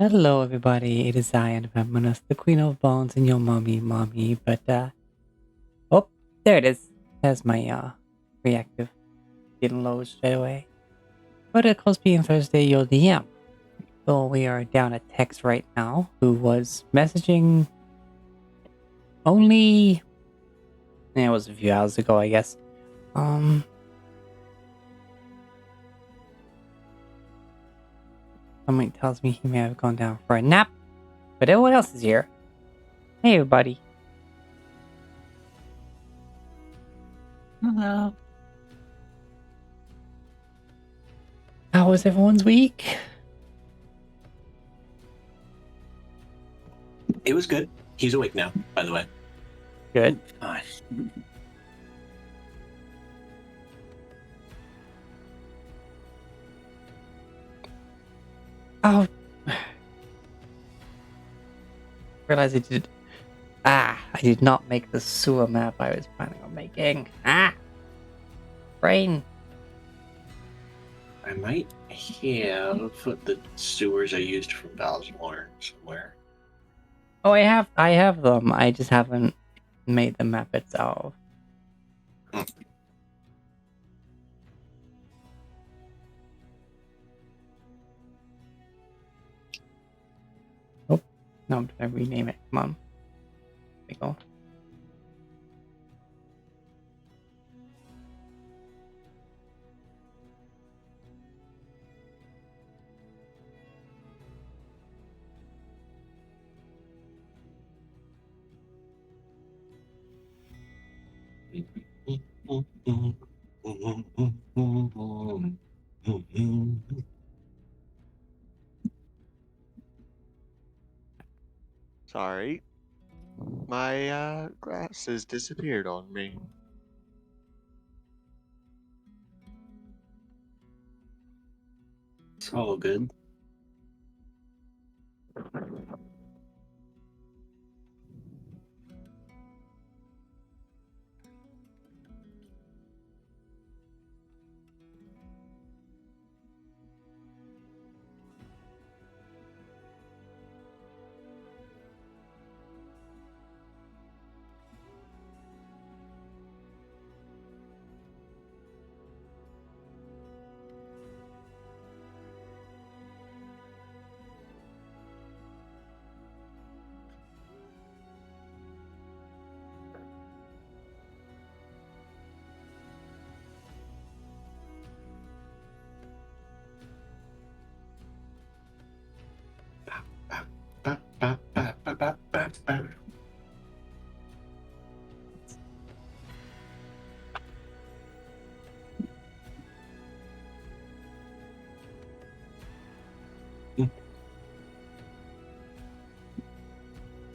Hello, everybody. It is I, Anonymous, the Queen of Bones, and your mommy. Oh, there it is. There's my reactive. Didn't load straight away. But it calls being Thursday, your DM. So we are down at Tex right now, who was messaging only. It was a few hours ago, I guess. Something tells me he may have gone down for a nap, but everyone else is here. Hey, everybody. Hello. How was everyone's week? It was good. He's awake now, by the way. Good. Oh. Realize I did not make the sewer map I was planning on making. Brain. I might have the sewers I used from Valsmore somewhere. Oh, I have them. I just haven't made the map itself. Oh, no, I'm trying to rename it. Come on. There we go. Sorry. My glasses disappeared on me. It's all good.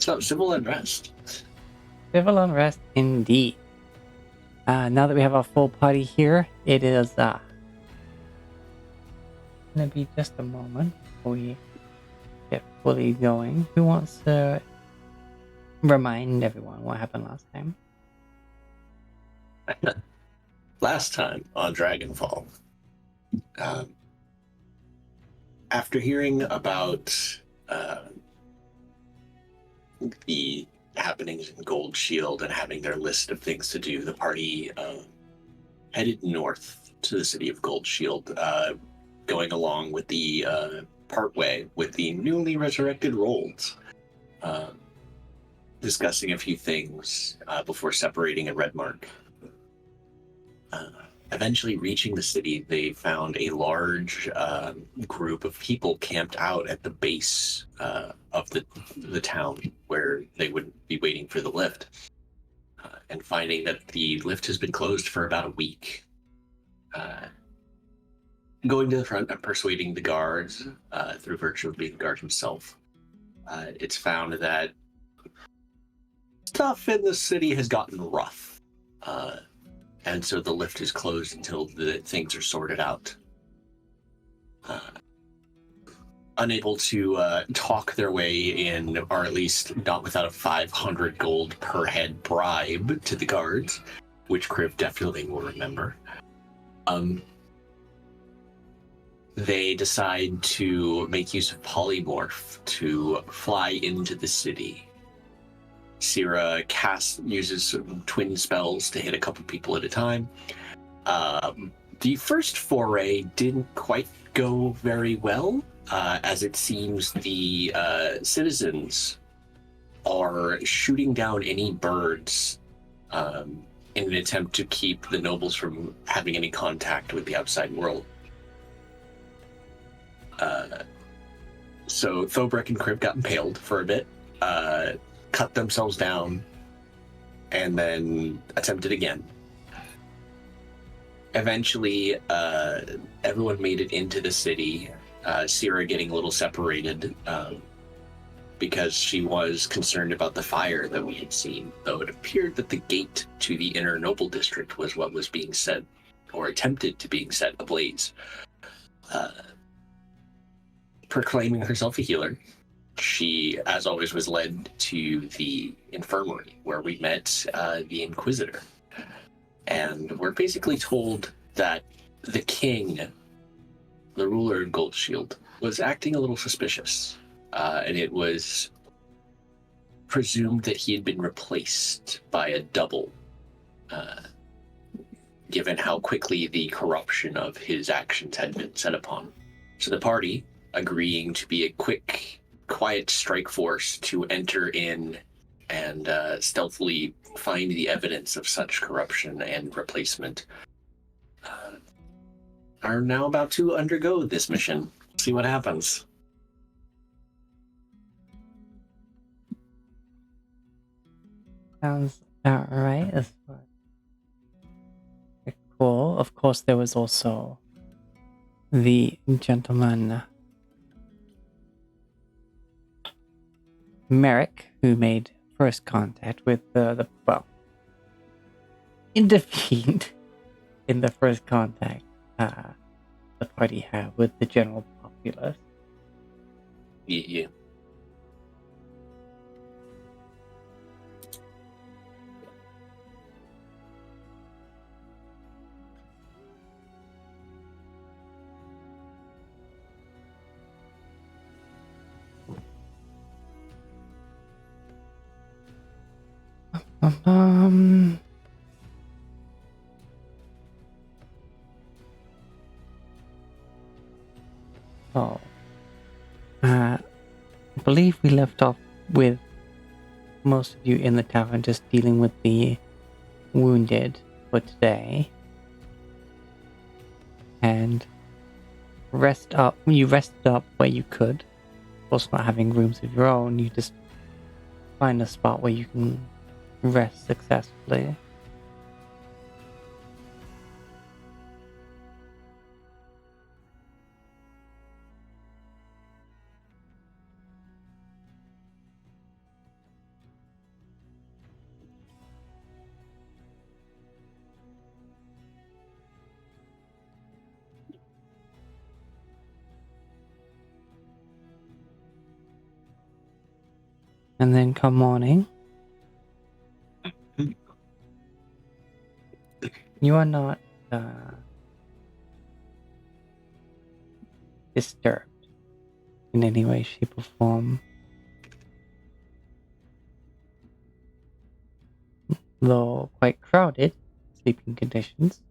So, civil unrest. Civil unrest indeed. Now that we have our full party here, it is gonna be just a moment before we get fully going. Who wants to remind everyone what happened last time? Last time on Dragonfall, after hearing about the happenings in Gold Shield and having their list of things to do, the party headed north to the city of Gold Shield, going along with the partway with the newly resurrected Rolls, discussing a few things before separating at Redmark. Eventually reaching the city, they found a large group of people camped out at the base of the town where they would be waiting for the lift, and finding that the lift has been closed for about a week. Going to the front and persuading the guards, through virtue of being the guard himself, it's found that stuff in the city has gotten rough. And so the lift is closed until the things are sorted out. Unable to talk their way in, or at least not without a 500 gold per head bribe to the guards, which Kriv definitely will remember. they decide to make use of polymorph to fly into the city. Syrah uses twin spells to hit a couple people at a time. The first foray didn't quite go very well, as it seems the citizens are shooting down any birds in an attempt to keep the nobles from having any contact with the outside world. So Thobrek and Crib got impaled for a bit, cut themselves down, and then attempted again. Eventually, everyone made it into the city, Syrah getting a little separated because she was concerned about the fire that we had seen, though it appeared that the gate to the inner noble district was what was being set, or attempted to being set ablaze. Proclaiming herself a healer, she, as always, was led to the infirmary, where we met the Inquisitor. And we're basically told that the king, the ruler of Goldshield, was acting a little suspicious. And it was presumed that he had been replaced by a double, given how quickly the corruption of his actions had been set upon. So the party, agreeing to be a quick, quiet strike force to enter in and stealthily find the evidence of such corruption and replacement, are now about to undergo this mission. See what happens. Sounds about right as far. Cool. Of course, there was also the gentleman Merrick, who made first contact with intervened in the first contact the party had with the general populace. Yeah. Oh. I believe we left off with most of you in the tavern just dealing with the wounded for today. And you rested up where you could. Of course, not having rooms of your own, you just find a spot where you can rest successfully. And then come morning, you are not disturbed in any way, shape, or form. Though quite crowded, sleeping conditions.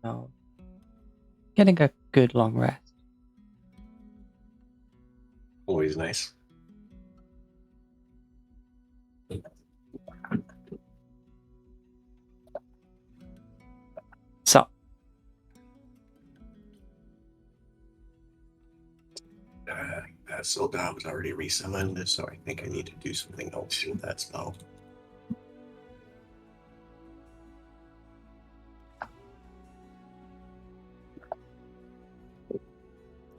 So, getting a good long rest. Always nice. So, Sildar was already resummoned, so I think I need to do something else with that spell.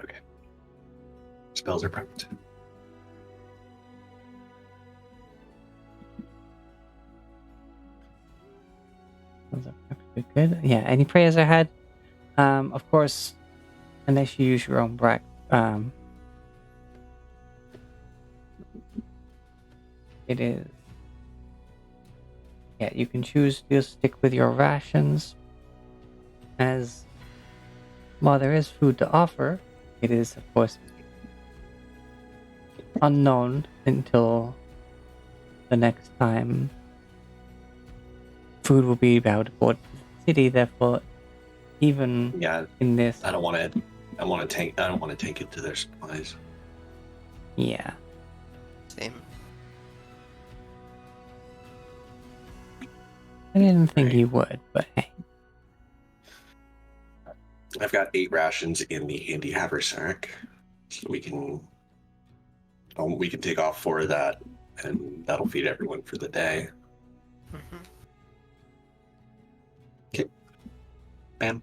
Okay. Spells are prepped. good. Yeah, any prayers ahead? Of course, unless you use your own breath. It is yeah, you can choose to stick with your rations, as while there is food to offer, it is, of course, unknown until the next time food will be about aboard the city. Therefore, even Yeah, in this, I don't want to. I want to take. I don't want to take it to their supplies. yeah, Same. I didn't think Right. you would, but hey, I've got 8 rations in the handy haversack, so we can take off 4 of that, and that'll feed everyone for the day. Mhm. Bam.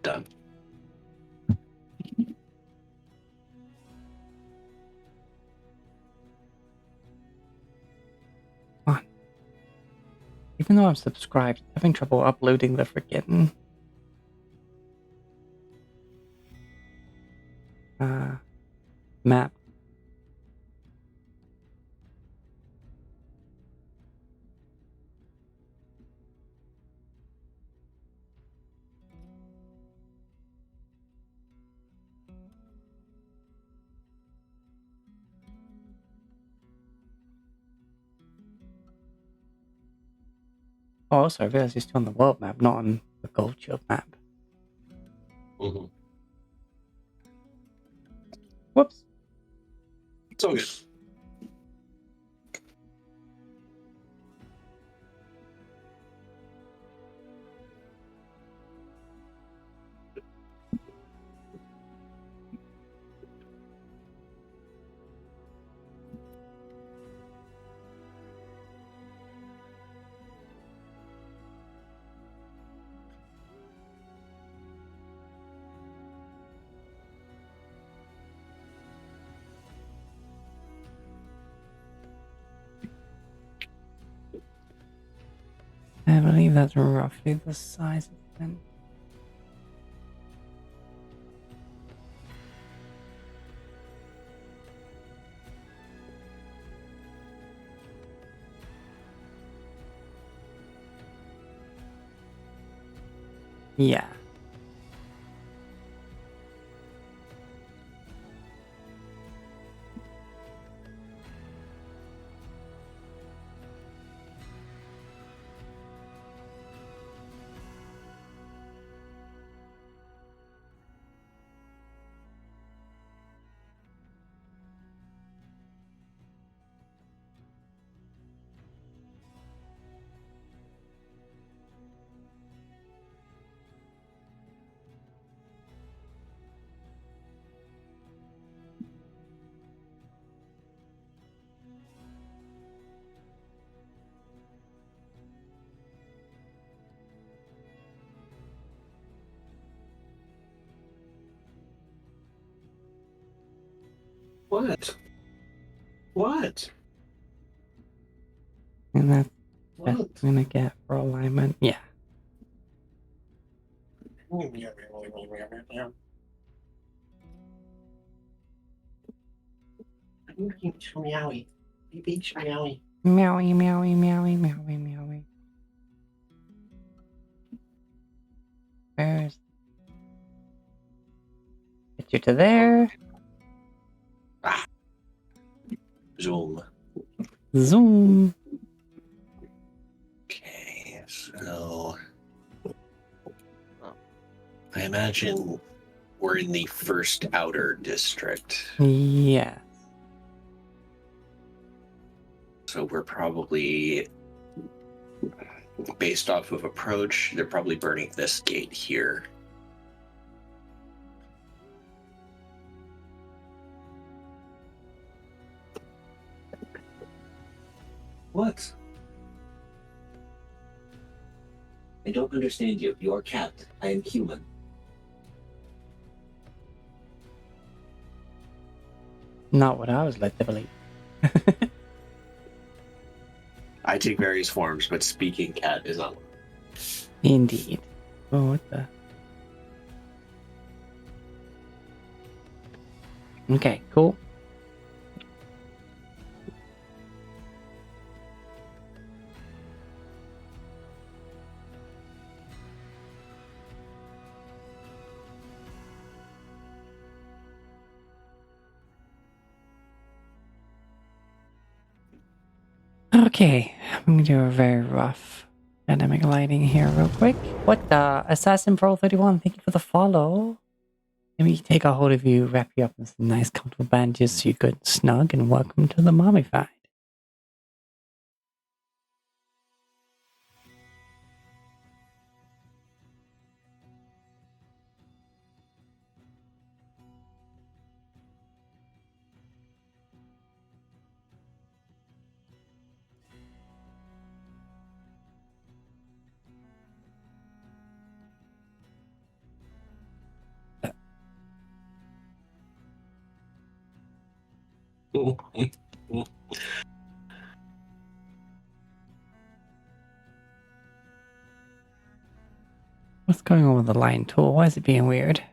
Done. even though I'm subscribed, I'm having trouble uploading the freaking map. Oh, also, I realized it's still on the world map, not on the Gold Shield map. Mm-hmm. Whoops. It's all good. I believe that's roughly the size of them. Yeah. What? What? And that's What? best I'm gonna get for alignment. Yeah. Meowie. Meowie. Meowy, meowy, meowy, meowy, meowy. Where's... Get you to there. Zoom. Zoom. Okay, so I imagine we're in the first outer district. Yeah. So we're probably, based off of approach, they're probably burning this gate here. What? I don't understand you. You are cat. I am human. Not what I was led to believe. I take various forms, but speaking cat is not one. Indeed. Oh, what the... Okay, cool. Okay, I'm gonna do a very rough dynamic lighting here real quick. What Assassin Pro 31, thank you for the follow. Let me take a hold of you, wrap you up in some nice comfortable bandages so you're good and snug, and welcome to the mommy fight. What's going on with the line tool? Why is it being weird?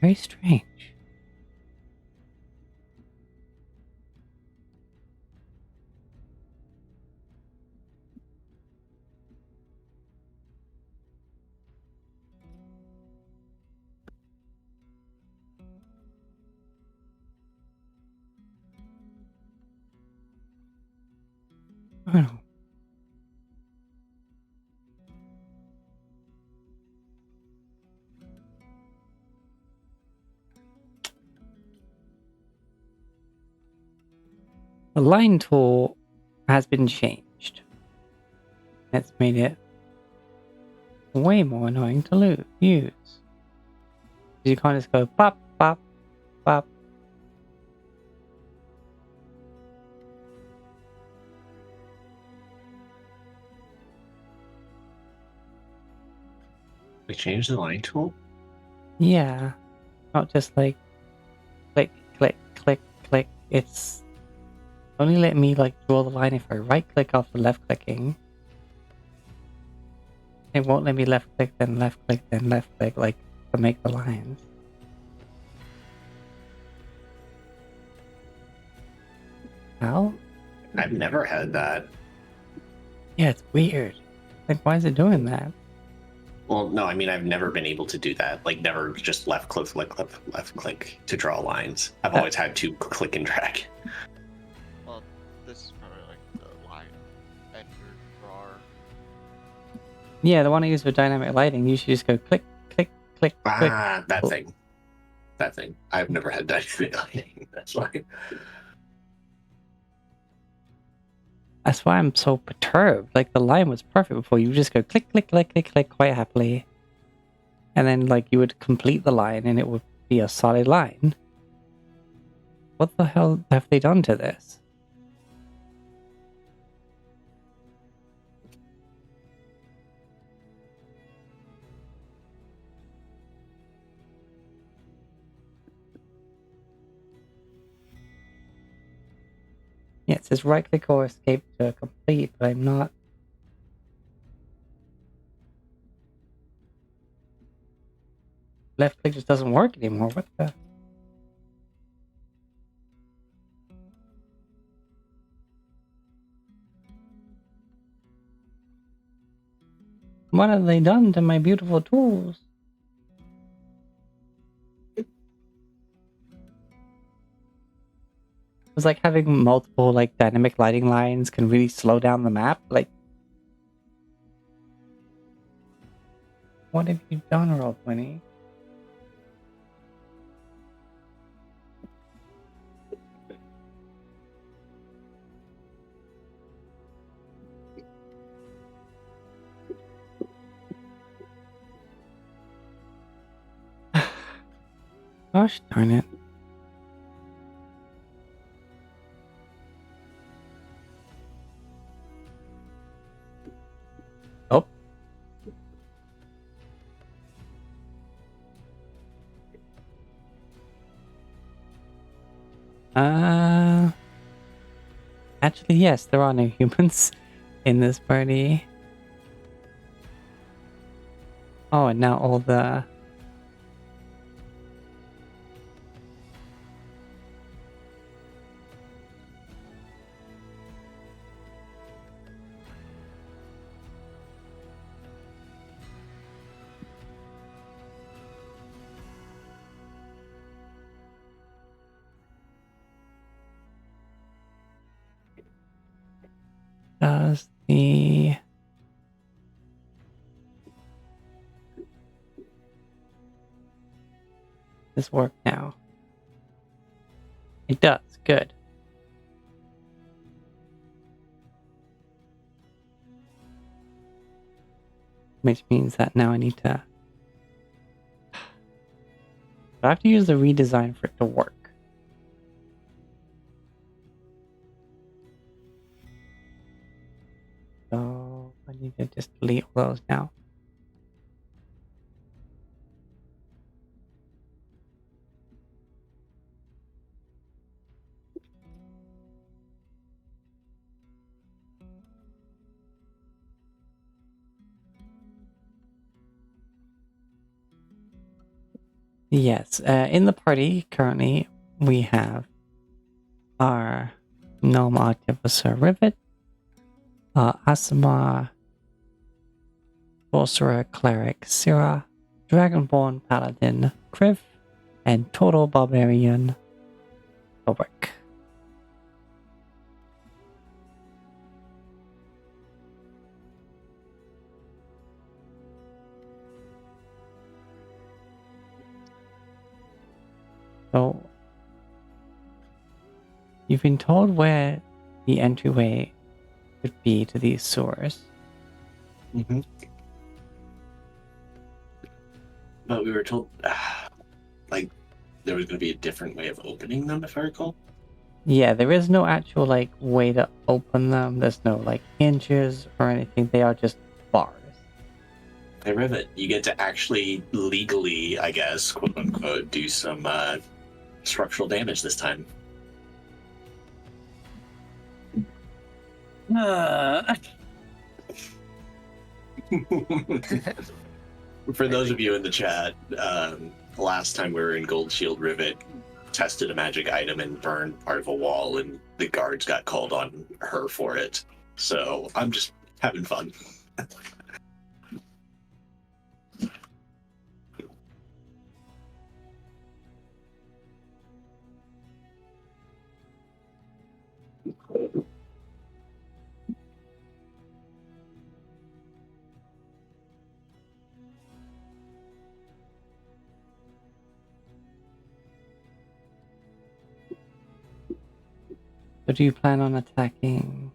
Very strange. I don't know. The line tool has been changed. That's made it way more annoying to use. You can't just go pop, pop, pop. We changed the line tool? Yeah. Not just like click, click, click, click. It's only let me like draw the line if I right click after left clicking. It won't let me left click, then left click, then left click, like to make the lines. How? I've never had that. Yeah, it's weird. Like, why is it doing that? Well, no, I mean, I've never been able to do that. Like, never just left click to draw lines. I've always had to click and drag. Well, this is probably like the line editor drawer. Yeah, the one I use for dynamic lighting, you should just go click, click, click, click. Ah, that thing. That thing. I've never had dynamic lighting. That's why. That's why I'm so perturbed. Like, the line was perfect before. You just go click, click, click, click, click quite happily. And then, like, you would complete the line and it would be a solid line. What the hell have they done to this? Yeah, it says right click or escape to complete, but I'm not. Left click just doesn't work anymore. What the? What have they done to my beautiful tools? It's like having multiple like dynamic lighting lines can really slow down the map. Like, what have you done, Roll20? Gosh darn it. Oh. Actually, yes, there are no humans in this party. Oh, and now all the... Does the... this work now? It does. Good. Which means that now I need to... I have to use the redesign for it to work. So I need to just delete all those now. Yes, in the party currently we have our Gnome Artificer Rivet, Asima Sorcerer Cleric Syrah, Dragonborn Paladin Kriv, and Total Barbarian Ulrich. So, you've been told where the entryway could be to these sewers. Mm-hmm. But we were told, like, there was going to be a different way of opening them, if I recall. Yeah, there is no actual, like, way to open them. There's no, like, hinges or anything. They are just bars. Hey, Rivet, you get to actually legally, I guess, quote unquote, do some structural damage this time. For those of you in the chat, last time we were in Gold Shield, Rivet tested a magic item and burned part of a wall, and the guards got called on her for it. So I'm just having fun. So do you plan on attacking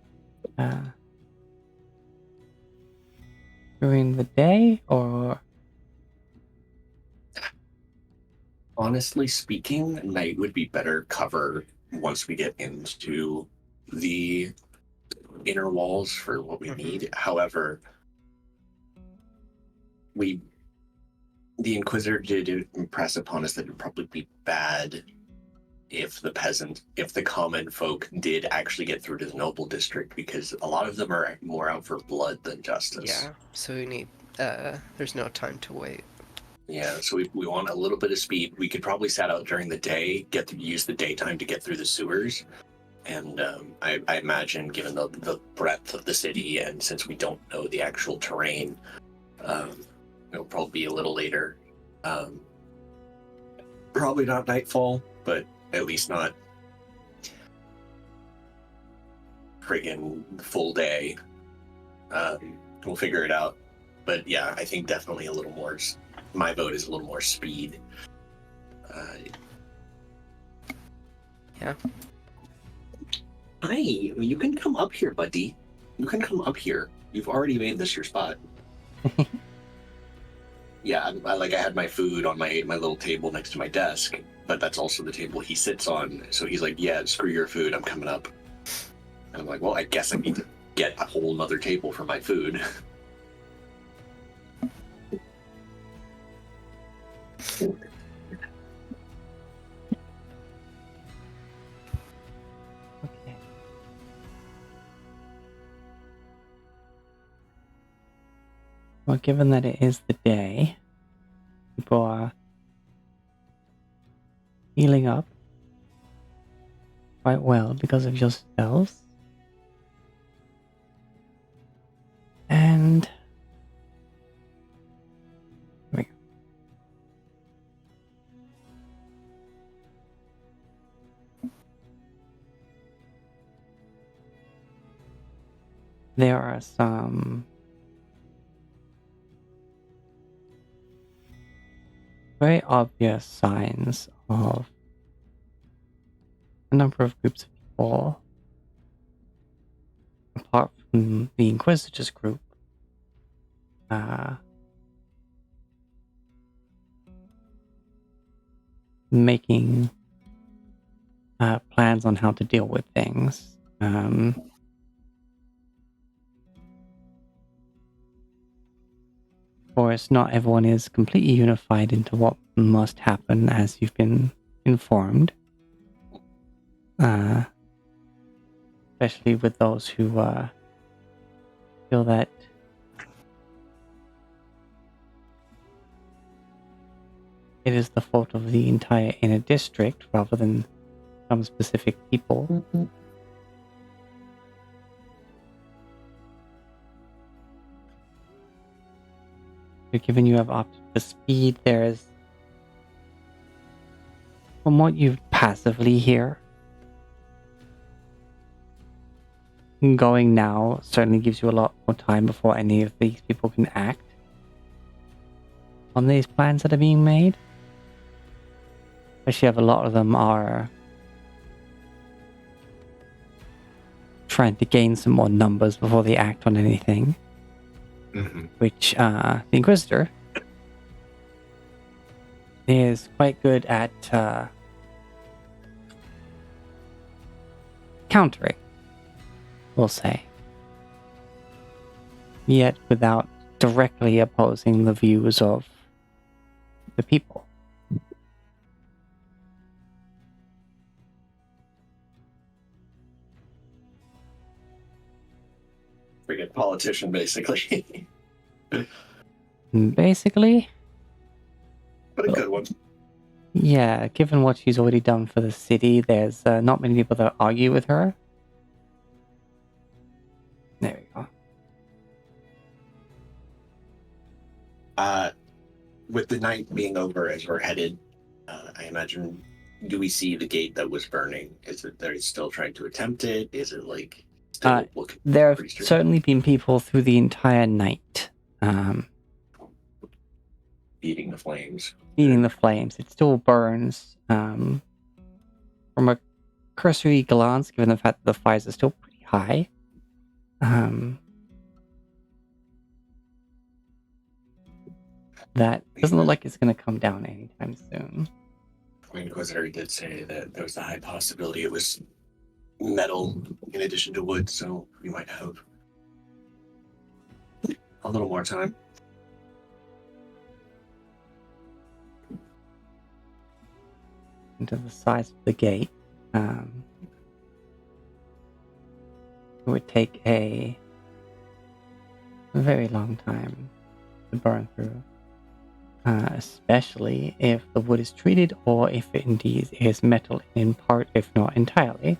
during the day, or... Honestly speaking, night would be better cover once we get into the inner walls for what we need. However, the Inquisitor did impress upon us that it would probably be bad if the common folk did actually get through to the noble district, because a lot of them are more out for blood than justice. Yeah, so we need, there's no time to wait. Yeah, so we want a little bit of speed. We could probably set out during the day, use the daytime to get through the sewers. And I imagine, given the breadth of the city, and since we don't know the actual terrain, it'll probably be a little later. Probably not nightfall, but at least not friggin' full day. We'll figure it out. But yeah, I think definitely a little more. My vote is a little more speed. Yeah. Hi, you can come up here, buddy. You can come up here. You've already made this your spot. Yeah, I had my food on my little table next to my desk, but that's also the table he sits on. So he's like, yeah, screw your food, I'm coming up. And I'm like, well, I guess I need to get a whole nother table for my food. Okay. Well, given that it is the day, people are healing up quite well because of yourselves. And here we go. There are some very obvious signs of a number of groups of people, apart from the Inquisitors group, making plans on how to deal with things. Of course, not everyone is completely unified into what must happen, as you've been informed. Especially with those who feel that it is the fault of the entire inner district rather than some specific people. So given you have opted for speed, there is, from what you passively hear, going now certainly gives you a lot more time before any of these people can act on these plans that are being made. Especially if a lot of them are trying to gain some more numbers before they act on anything. Which the Inquisitor is quite good at countering, we'll say. Yet without directly opposing the views of the people. Freaking politician, basically. Basically, But a good one. yeah, given what she's already done for the city, there's not many people that argue with her. There we go. With the night being over as we're headed, I imagine, do we see the gate that was burning? Is it they're still trying to attempt it? Is it like still looking? There have certainly been people through the entire night Feeding the flames. feeding the flames. It still burns. From a cursory glance, given the fact that the fires are still pretty high, that doesn't look like it's going to come down anytime soon. The Inquisitor did say that there was a high possibility it was metal in addition to wood, so we might have a little more time. Into the size of the gate, it would take a very long time to burn through, especially if the wood is treated or if it indeed is metal in part, if not entirely.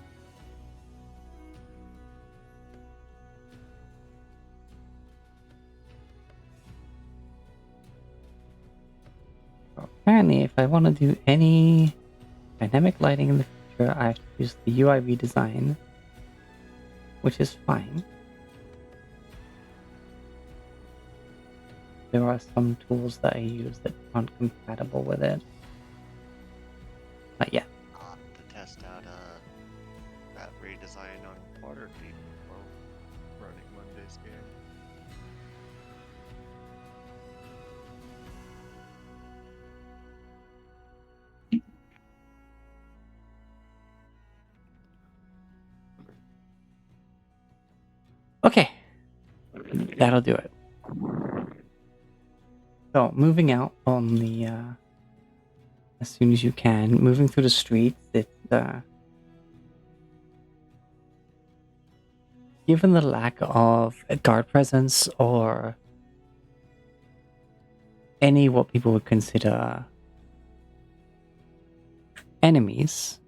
Apparently, if I want to do any dynamic lighting in the future, I have to use the UI redesign, which is fine. There are some tools that I use that aren't compatible with it. But yeah. I'll have to test out that redesign on Waterdeep while running Monday's game. Okay. That'll do it. So, moving out on the, as soon as you can, moving through the streets, it's, given the lack of guard presence or any what people would consider enemies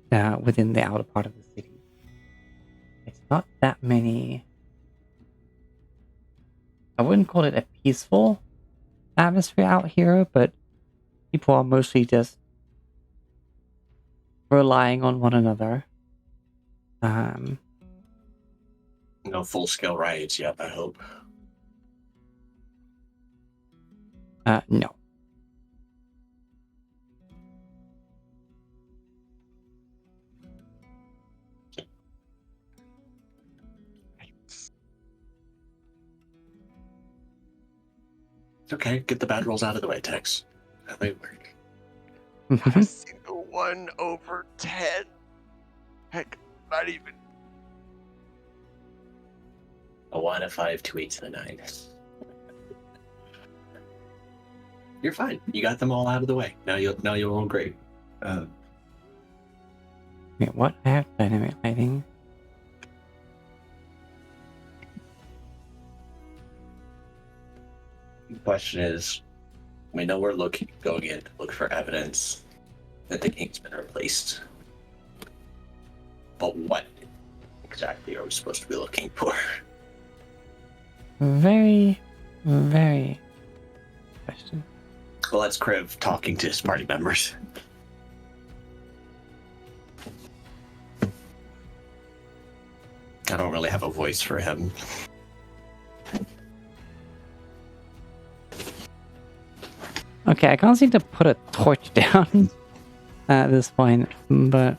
within the outer part of the city. It's not that many. I wouldn't call it a peaceful atmosphere out here, but people are mostly just relying on one another. No full-scale riots yet, I hope. No. Okay, get the bad rolls out of the way, Tex. That might work. Not a single one over 10. Heck, not even. A 1, a 5, 2 8s, and a 9. You're fine. You got them all out of the way. Now you'll roll great. Wait, what? I have dynamic lighting. The question is, we know we're going in to look for evidence that the king's been replaced. But what exactly are we supposed to be looking for? Very, very question. Well, that's Kriv talking to his party members. I don't really have a voice for him. Okay, I can't seem to put a torch down at this point, but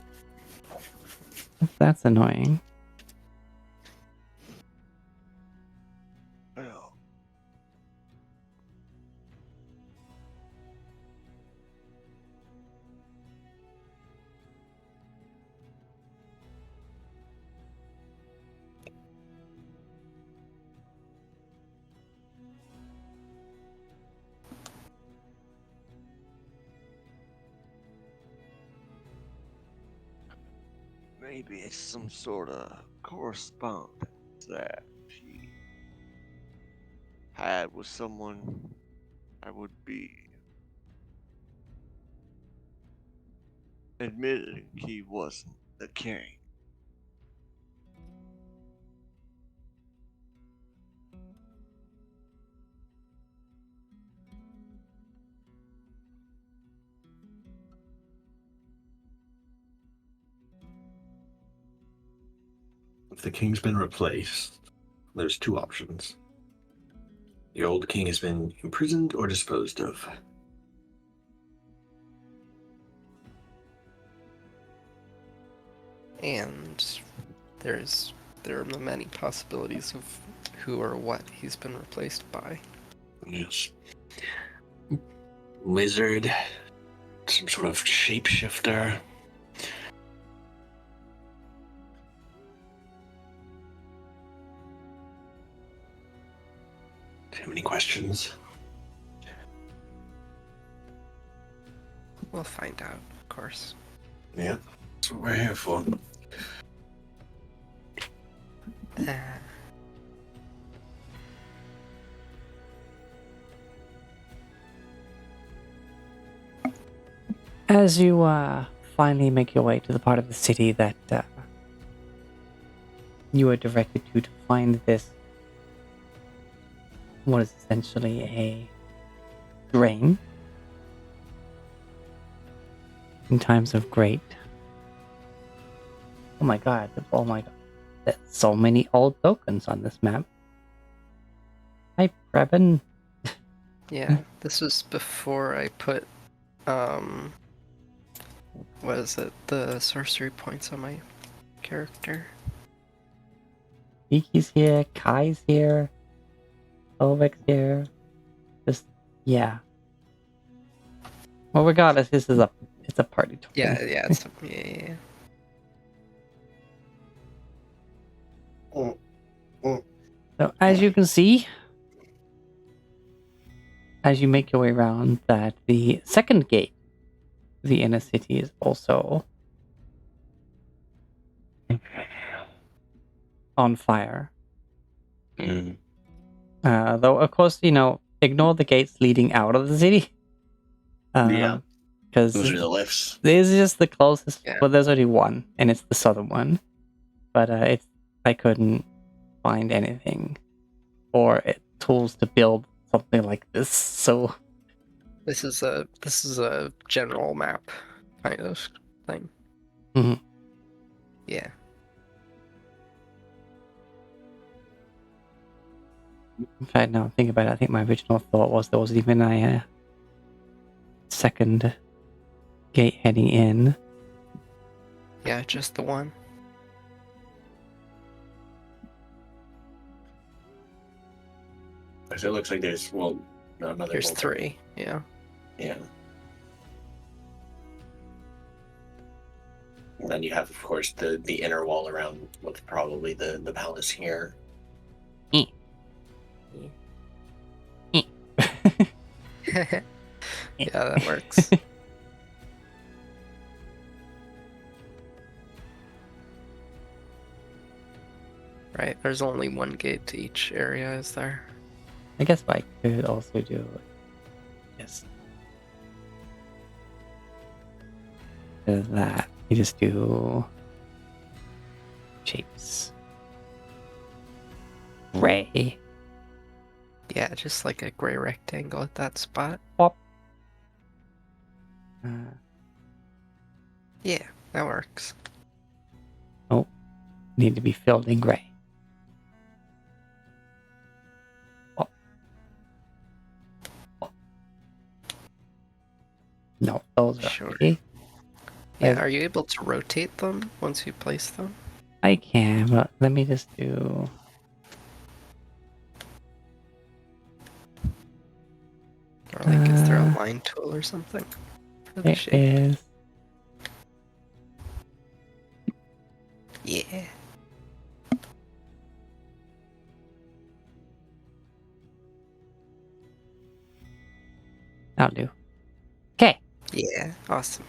that's annoying. Oh. Maybe it's some sort of correspondence that she had with someone I would be admitting he wasn't the king. If the king's been replaced, there's two options. The old king has been imprisoned or disposed of. And there are many possibilities of who or what he's been replaced by. Yes. Wizard, some sort of shapeshifter. Too many questions. We'll find out, of course. Yeah, that's what we're here for. As you finally make your way to the part of the city that you are directed to find this, what is essentially a drain in times of great. Oh my god! There's so many old tokens on this map. Hi, Preben. Yeah, this was before I put, what is it, the sorcery points on my character. Viki's here, Kai's here, Ovek's here. Just, yeah. Well, regardless, it's a party token. Yeah, yeah. So, as you can see, as you make your way around, that the second gate of the inner city is also on fire. Mm. Though, of course, ignore the gates leading out of the city. Yeah. Because Those are the lifts. this is just the closest. Yeah. Well, there's only one, and it's the southern one. But I couldn't find anything or tools to build something like this. So This is a general map kind of thing. Mhm. Yeah. in fact, now I'm thinking about it, I think my original thought was there wasn't even a second gate heading in. Yeah, just the one. So it looks like there's another. There's multi- 3. Yeah. Yeah. And then you have, of course, the inner wall around what's probably the palace here. Yeah, that works. Right, there's only one gate to each area, is there? I guess what I could also do is that. You just do shapes. Gray. Yeah, just like a gray rectangle at that spot. Pop. Yeah, that works. Need to be filled in gray. No, those are Sure. okay. Yeah, I've- are you able to rotate them once you place them? I can, but let me just do. Or like, is there a line tool or something for the It shape? is. Yeah. That'll do. Okay. Yeah, awesome.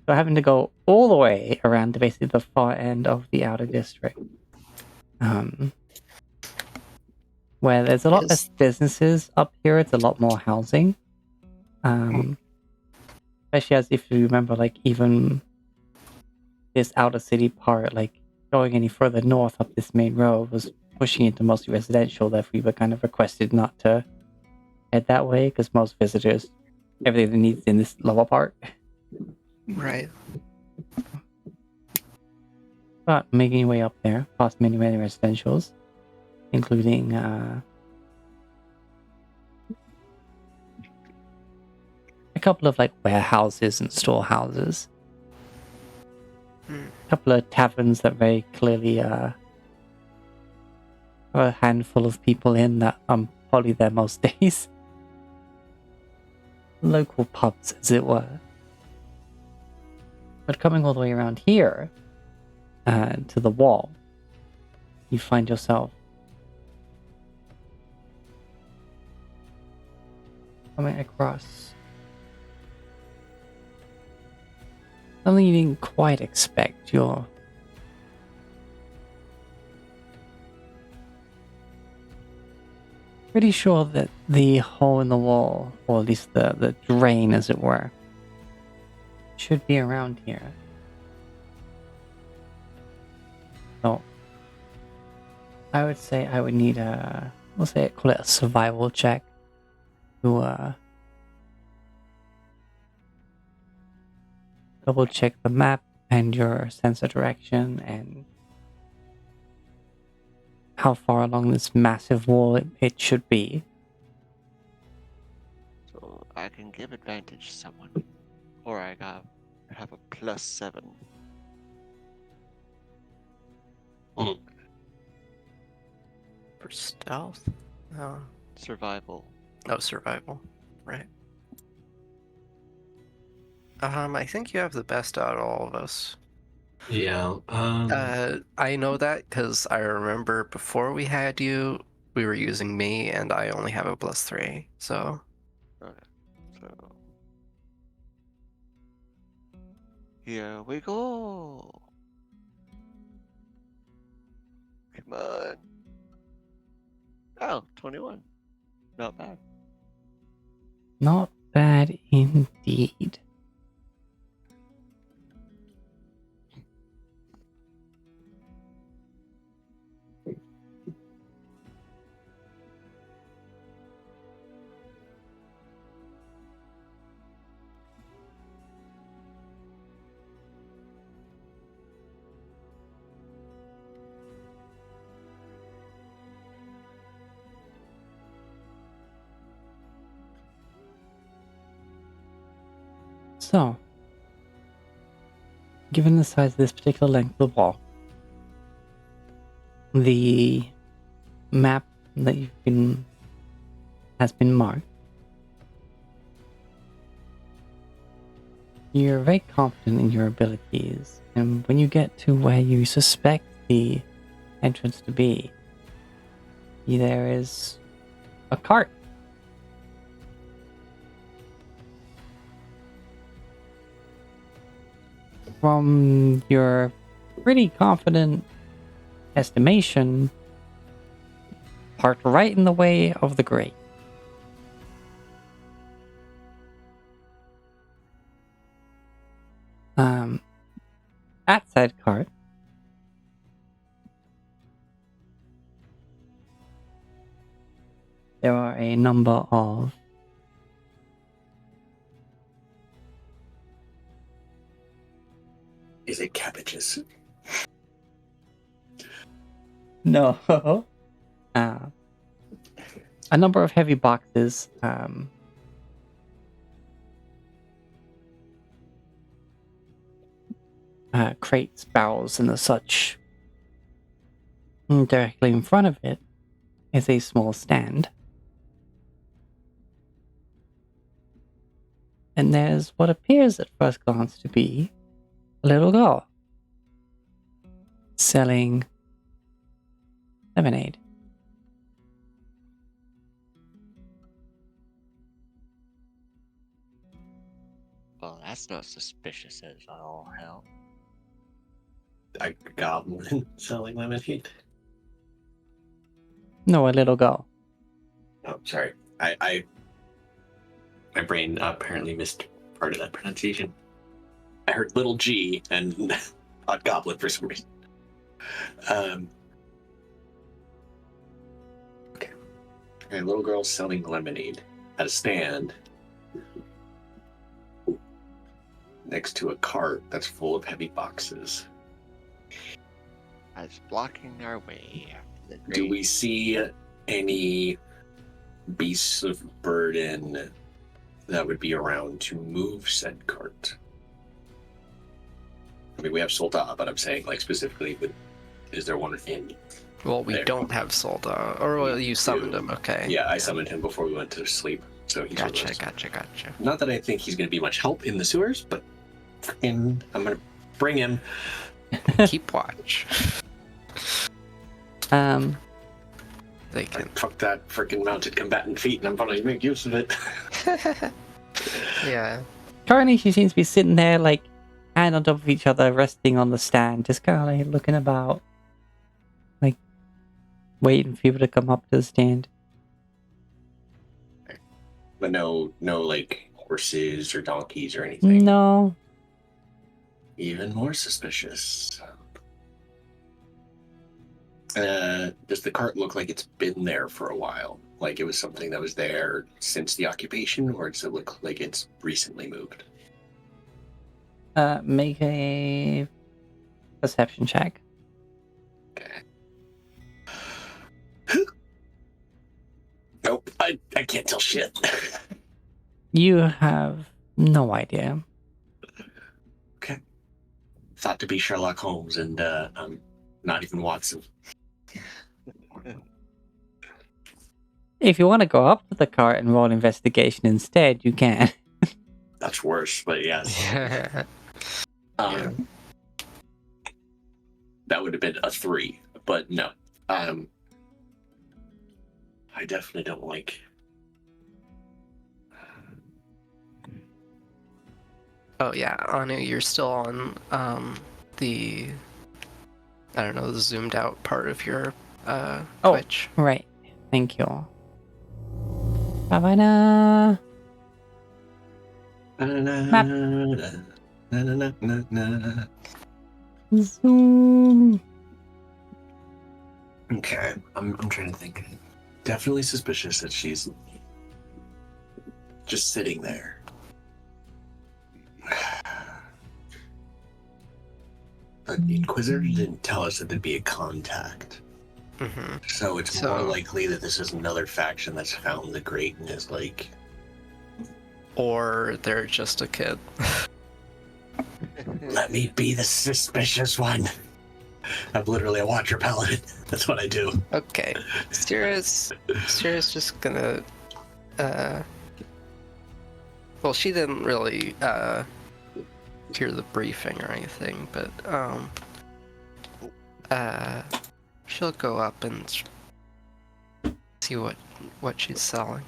So having to go all the way around to basically the far end of the outer district. Where there's a lot less businesses up here, it's a lot more housing. Especially as if you remember, like, even this outer city part, like, going any further north up this main road was pushing into mostly residential, therefore we were kind of requested not to head that way, because most visitors, everything they need is in this lower part. Right. But making your way up there, past many residentials, including a couple of like warehouses and storehouses. A couple of taverns that very clearly have a handful of people in that I'm probably there most days. Local pubs, as it were. But coming all the way around here to the wall, you find yourself coming across something you didn't quite expect. You're pretty sure that the hole in the wall, or at least the drain, as it were, should be around here. So I would say I would need we'll say call it a survival check to double check the map and your sense of direction and how far along this massive wall it should be. So I can give advantage to someone. Or I have a +7. For stealth? Oh. Survival. Oh, survival. Right. I think you have the best out of all of us. Yeah. I know that because I remember before we had you, we were using me, and I only have a +3. So Okay. So here we go. Come on. Oh, 21. Not bad. Not bad indeed. So, given the size of this particular length of wall, the map that has been marked, you're very confident in your abilities, and when you get to where you suspect the entrance to be, there is a cart. From your pretty confident estimation, parked right in the way of the grate. At said cart, there are a number of Is it cabbages? no, a number of heavy boxes, crates, barrels, and the such. Directly in front of it is a small stand. And there's what appears at first glance to be a little girl selling lemonade. Well, that's not suspicious as all hell. A goblin selling lemonade? No, a little girl. Oh, sorry. My brain apparently missed part of that pronunciation. I heard little G and thought goblin for some reason. Okay. A little girl selling lemonade at a stand next to a cart that's full of heavy boxes. That's blocking our way after the Do we grate. see any beasts of burden that would be around to move said cart? I mean, we have Solta, but I'm saying, like, specifically, is there one in? Well, we There. don't have Solda. Or well, you summoned him, okay. Yeah, I summoned him before we went to sleep, so he's with us. Gotcha. Not that I think he's going to be much help in the sewers, but I'm going to bring him. Keep watch. They can. Fuck that freaking mounted combatant feat, and I'm going to make use of it. Yeah. Currently, she seems to be sitting there, like, hand on top of each other, resting on the stand, just kind of like looking about, like, waiting for people to come up to the stand. But no, like, horses or donkeys or anything. No. Even more suspicious. Does the cart look like it's been there for a while? Like it was something that was there since the occupation, or does it look like it's recently moved? Make a perception check. Okay. Nope, I can't tell shit. You have no idea. Okay. Thought to be Sherlock Holmes, and I'm not even Watson. If you want to go up to the cart and roll investigation instead, you can. That's worse, but yes. That would have been a 3, but no. I definitely don't like. Oh yeah, Anu, you're still on the I don't know, the zoomed out part of your Twitch. Right. Thank you. Bye-bye now. Map. Na-na-na-na-na-na. Zoom. Okay, I'm trying to think. Definitely suspicious that she's just sitting there. But the Inquisitor didn't tell us that there'd be a contact. Mm-hmm. So it's So- more likely that this is another faction that's found the Great and is like, Or they're just a kid. let me be the suspicious one. I'm literally a Watcher Paladin. That's what I do. Okay. Sierra's just gonna well, she didn't really hear the briefing or anything, but she'll go up and see what she's selling.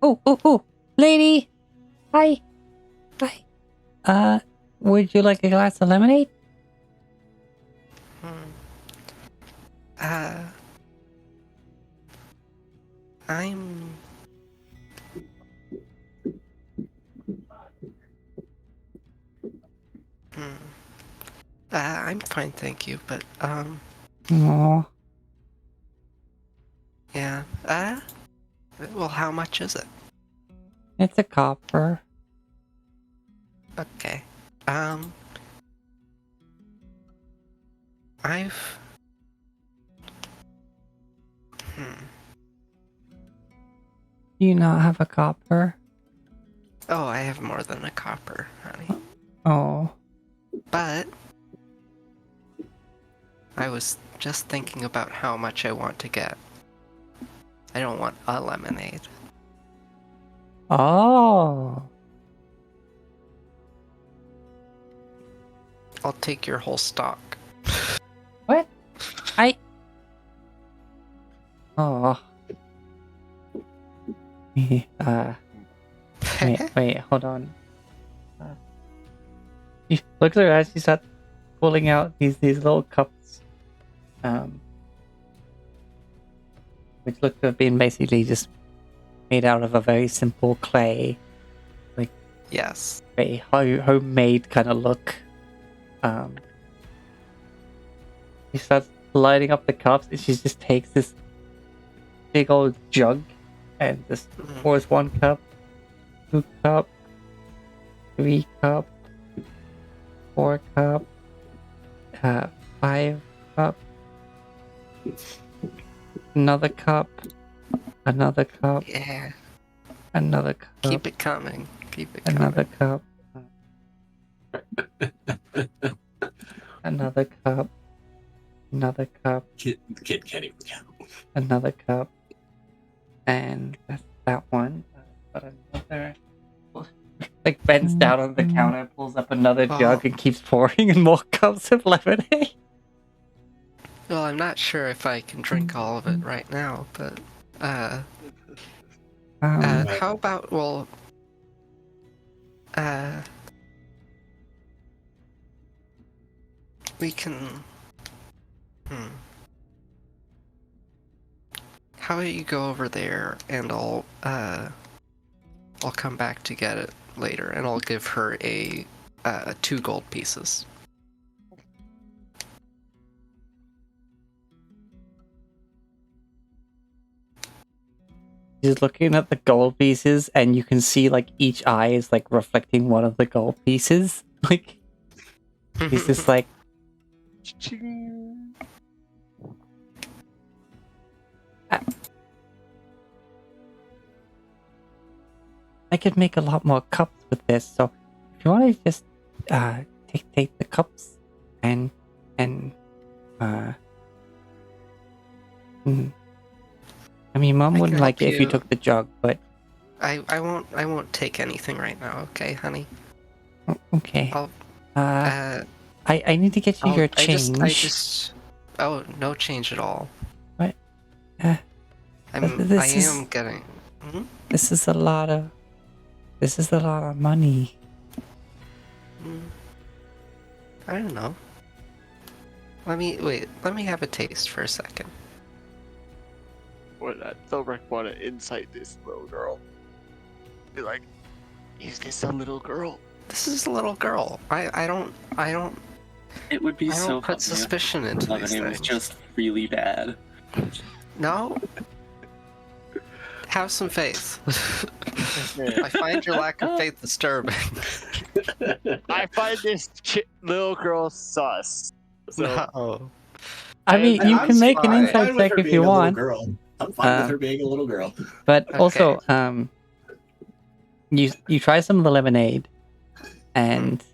Oh, lady. Hi. Would you like a glass of lemonade? I'm I'm fine, thank you, but Aw. yeah. Well, how much is it? It's a copper. Okay. I've Do you not have a copper? Oh, I have more than a copper, honey. Oh. But I was just thinking about how much I want to get. I don't want a lemonade. Oh. I'll take your whole stock. What? Oh. Wait, hold on. She looks at her as she starts pulling out these little cups. Which look to have been basically just made out of a very simple clay. Like, Yes. very homemade kind of look. She starts lighting up the cups and she just takes this big old jug and just pours 1 cup, 2 cup, 3 cup, 4 cup, 5 cup, another cup, another cup, Yeah. another cup, Keep it coming. Keep it coming. another cup, another cup, another cup, Kid can't even count. another cup, and that's that one. But another, like, bends down on the counter, pulls up another jug, and keeps pouring in more cups of lemonade. Well, I'm not sure if I can drink all of it right now, but how about we can how about you go over there and I'll come back to get it later and I'll give her a 2 gold pieces. He's looking at the gold pieces, and you can see, like, each eye is, like, reflecting one of the gold pieces. Like, he's just like, I could make a lot more cups with this, so if you want to just take the cups and I mean, Mom I wouldn't can like it help if you you. took the jug, but I won't take anything right now, okay, honey? okay. I'll I need to get you your I change. just oh, no change at all. What? I this is- am getting This is a lot of money. I don't know. Let me have a taste for a second. What Thorek want to incite this little girl? Be like, is this a little girl? This is a little girl. I don't It would be I so don't put funny if suspicion into these Lemonade was things. just really bad. No. Have some faith. I find your lack of faith disturbing. I find this little girl sus. So No. I mean, you I'm can make an fine. insight check if you want, Girl. I'm fine with Uh, her being a little girl. but Okay. also, you try some of the lemonade, and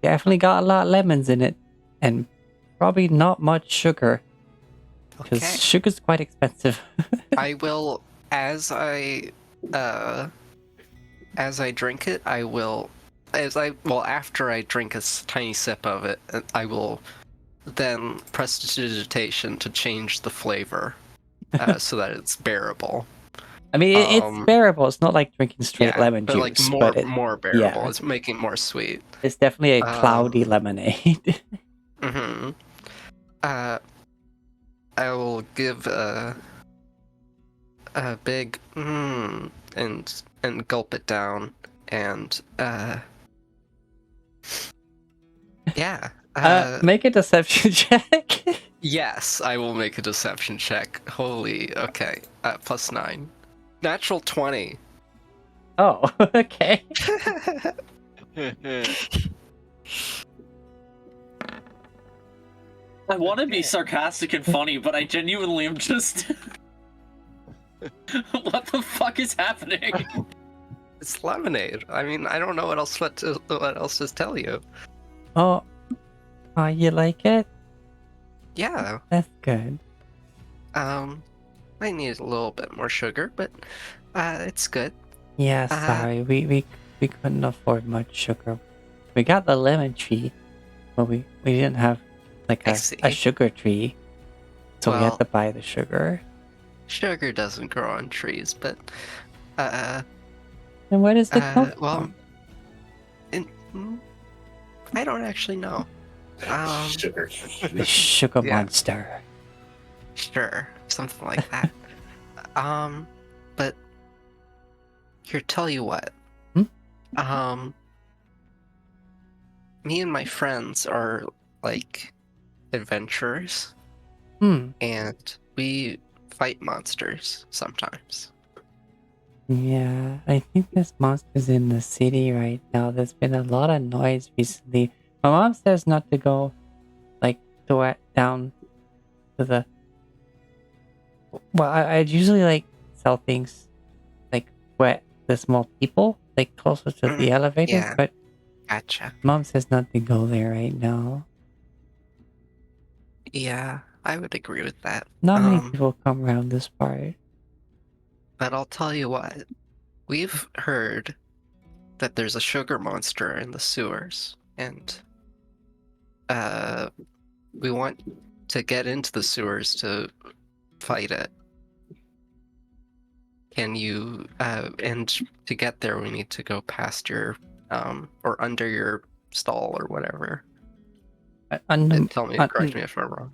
definitely got a lot of lemons in it, and probably not much sugar because Okay. sugar's quite expensive. I will, as I drink it, after I drink a tiny sip of it, I will then prestidigitation to change the flavor, so that it's bearable. I mean, it's bearable. It's not like drinking straight lemon but juice, like but more bearable. yeah. It's making it more sweet. it's definitely a cloudy lemonade. Mm-hmm. I will give a big and gulp it down and yeah. Make a deception check. Yes, I will make a deception check. Holy, okay. +9. Natural 20. Oh, okay. I want to be sarcastic and funny, but I genuinely am just... What the fuck is happening? It's lemonade. I mean, I don't know what else to tell you. Oh, you like it? Yeah. That's good. I need a little bit more sugar, but it's good. Yeah, sorry, we couldn't afford much sugar. We got the lemon tree, but we didn't have like I a see. sugar tree, so we Well- had to buy the sugar. Sugar doesn't grow on trees, but And where does it come well, from? I don't actually know. Sugar. The sugar yeah. monster. Sure, something like that. But here, tell you what. Me and my friends are like adventurers, and we fight monsters sometimes. Yeah, I think this monster's in the city right now. There's been a lot of noise recently. My mom says not to go, like, down to the... Well, I'd usually, like, sell things, like, where there's more people, like, closer to the elevators, yeah. but Gotcha. Mom says not to go there right now. Yeah, I would agree with that. Not many people come around this part. But I'll tell you what, we've heard that there's a sugar monster in the sewers, and we want to get into the sewers to fight it. Can you, and to get there we need to go past your, or under your stall or whatever. And correct me if I'm wrong.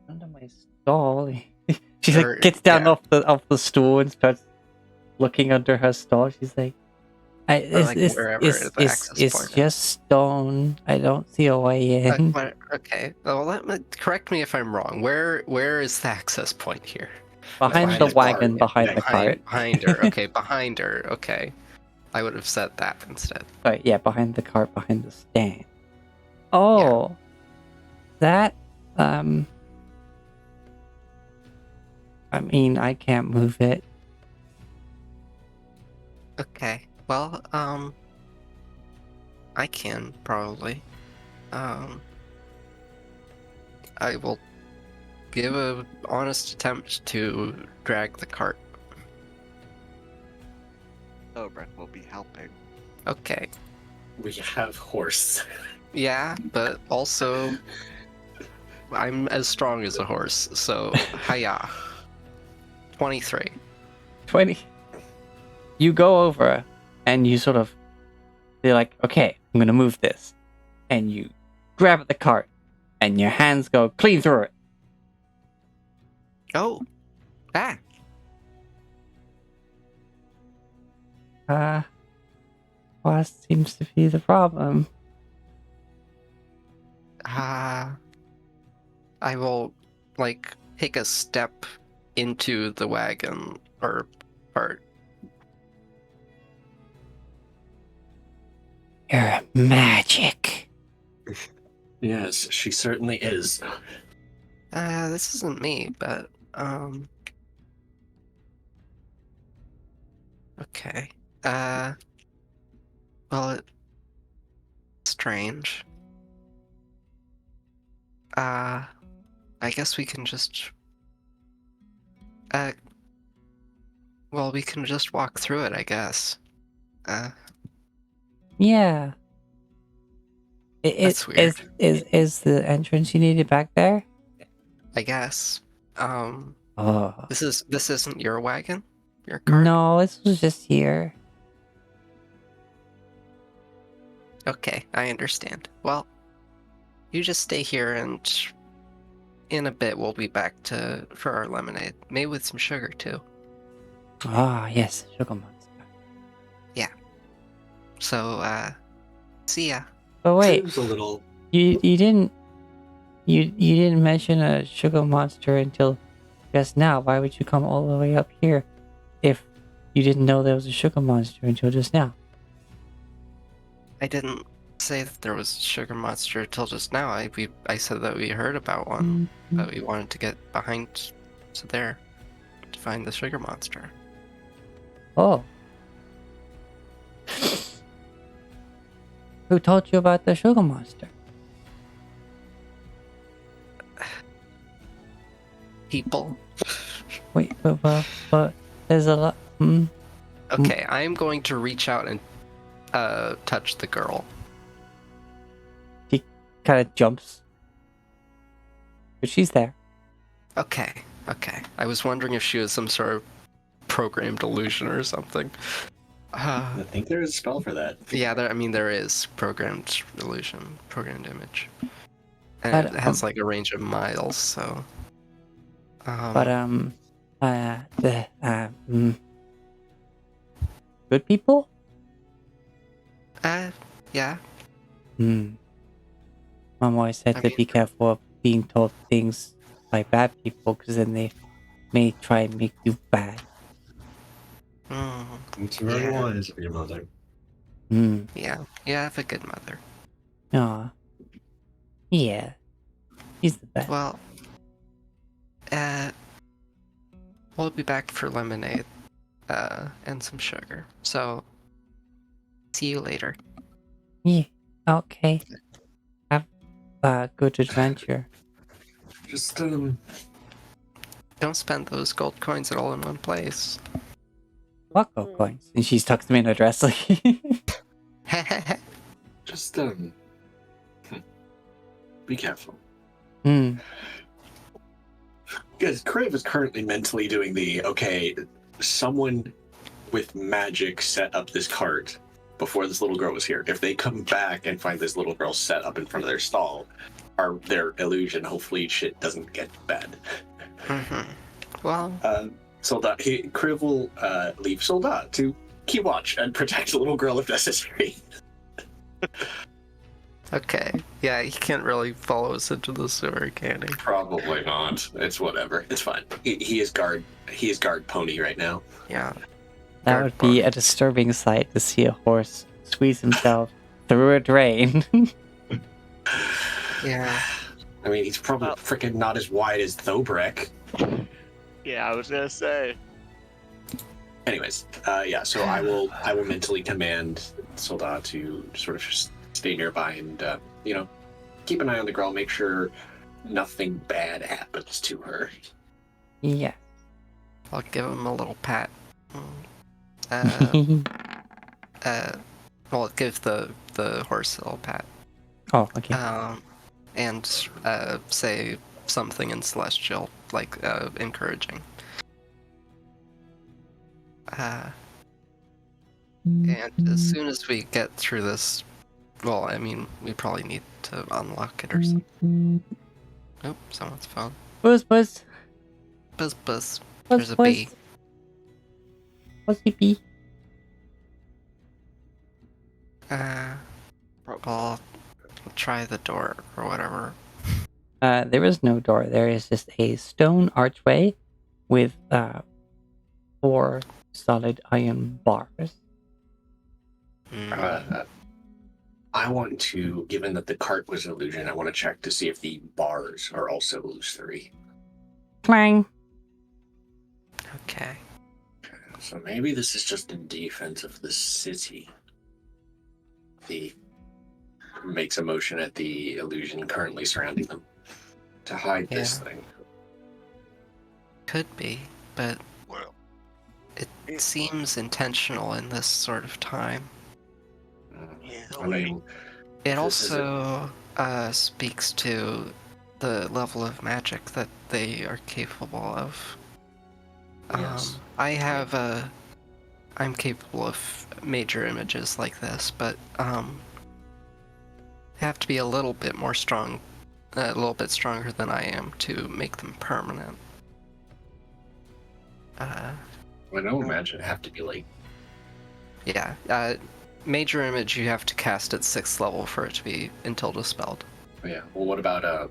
Under my stall? She Or- like gets down yeah. off the stool and starts looking under her stall. She's like, wherever the access it's point is. just stone. I don't see a way in. Okay, well, correct me if I'm wrong. Where is the access point here? Behind behind the his car, wagon, yeah, behind the cart. Behind her. Okay, behind her. Okay, I would have said that instead. But yeah, behind the cart, behind the stand. Oh, that I mean, I can't move it. Okay, well, I can probably. I will give a honest attempt to drag the cart. Thorek will be helping. Okay. We have horse. Yeah, but also I'm as strong as a horse, so hiya. 23. 20. You go over and you sort of, they're like, okay, I'm gonna move this, and you grab at the cart, and your hands go clean through it. Oh, back. What seems to be the problem? I will, like, take a step into the wagon or cart. You're magic. Yes, she certainly is. This isn't me, but, okay. Well, it's strange. I guess we can just, well, we can just walk through it, I guess. Yeah. That's weird. Is the entrance you needed back there? I guess. Oh. This isn't your wagon? Your cart? No, this was just here. Okay, I understand. Well, you just stay here, and in a bit we'll be back for our lemonade. Maybe with some sugar too. Ah, yes, sugar monster. So, see ya. But wait, Seems a little. you didn't mention a sugar monster until just now. Why would you come all the way up here if you didn't know there was a sugar monster until just now? I didn't say that there was a sugar monster till just now. I said that we heard about one, but we wanted to get behind to there to find the sugar monster. Oh. Who told you about the sugar monster? People. Wait, but there's a lot. Okay, I am going to reach out and touch the girl. He kind of jumps, but she's there. Okay. I was wondering if she was some sort of programmed illusion or something. I think there is a spell for that. Yeah, there is programmed illusion, programmed image, and But, it has like a range of miles. So, good people? yeah. Mom always said I to mean- be careful of being told things by bad people, because then they may try and make you bad. It's very Yeah. wise of your mother. Yeah, I have a good mother. Aw. Yeah. He's the best. Well, we'll be back for lemonade, and some sugar. So, see you later. Yeah. Okay. Have a good adventure. Just Don't spend those gold coins all in one place. What gold coins? And she tucks them in her dress. Like, Just be careful. Because Crave is currently mentally doing someone with magic set up this cart before this little girl was here. If they come back and find this little girl set up in front of their stall, or their illusion, hopefully shit doesn't get bad. Well, Kriv will leave Soldat to keep watch and protect the little girl if necessary. okay. Yeah, he can't really follow us into the sewer, can he? Probably not. It's whatever. It's fine. He is guard pony right now. Yeah. that would be a disturbing sight to see a horse squeeze himself through a drain. Yeah. I mean, he's probably freaking not as wide as Thobrek. Yeah, I was gonna say. Anyways, so I will mentally command Soldat to sort of just stay nearby and keep an eye on the girl, make sure nothing bad happens to her. Yeah. I'll give him a little pat. Well, give the horse a little pat. Oh, okay. And say something in Celestial, like And as soon as we get through this, well, I mean, we probably need to unlock it or something. Oh, someone's phone. Buzz, buzz, Buzz, buzz. buzz, There's a buzz. bee. What's the bee? I'll try the door or whatever. There is no door. There is just a stone archway with 4 solid iron bars. I want to, given that the cart was an illusion, I want to check to see if the bars are also illusory. Clang. Okay. So maybe this is just in defense of the city. The makes a motion at the illusion currently surrounding them to hide this thing. Could be, but Well, it seems intentional in this sort of time. I mean, It This is also speaks to the level of magic that they are capable of. Yes. I'm capable of major images like this, but they have to be a little bit more strong, a little bit stronger than I am to make them permanent. I don't imagine it have to be like. Yeah, major image you have to cast at 6th level for it to be until dispelled. Yeah. Well, what about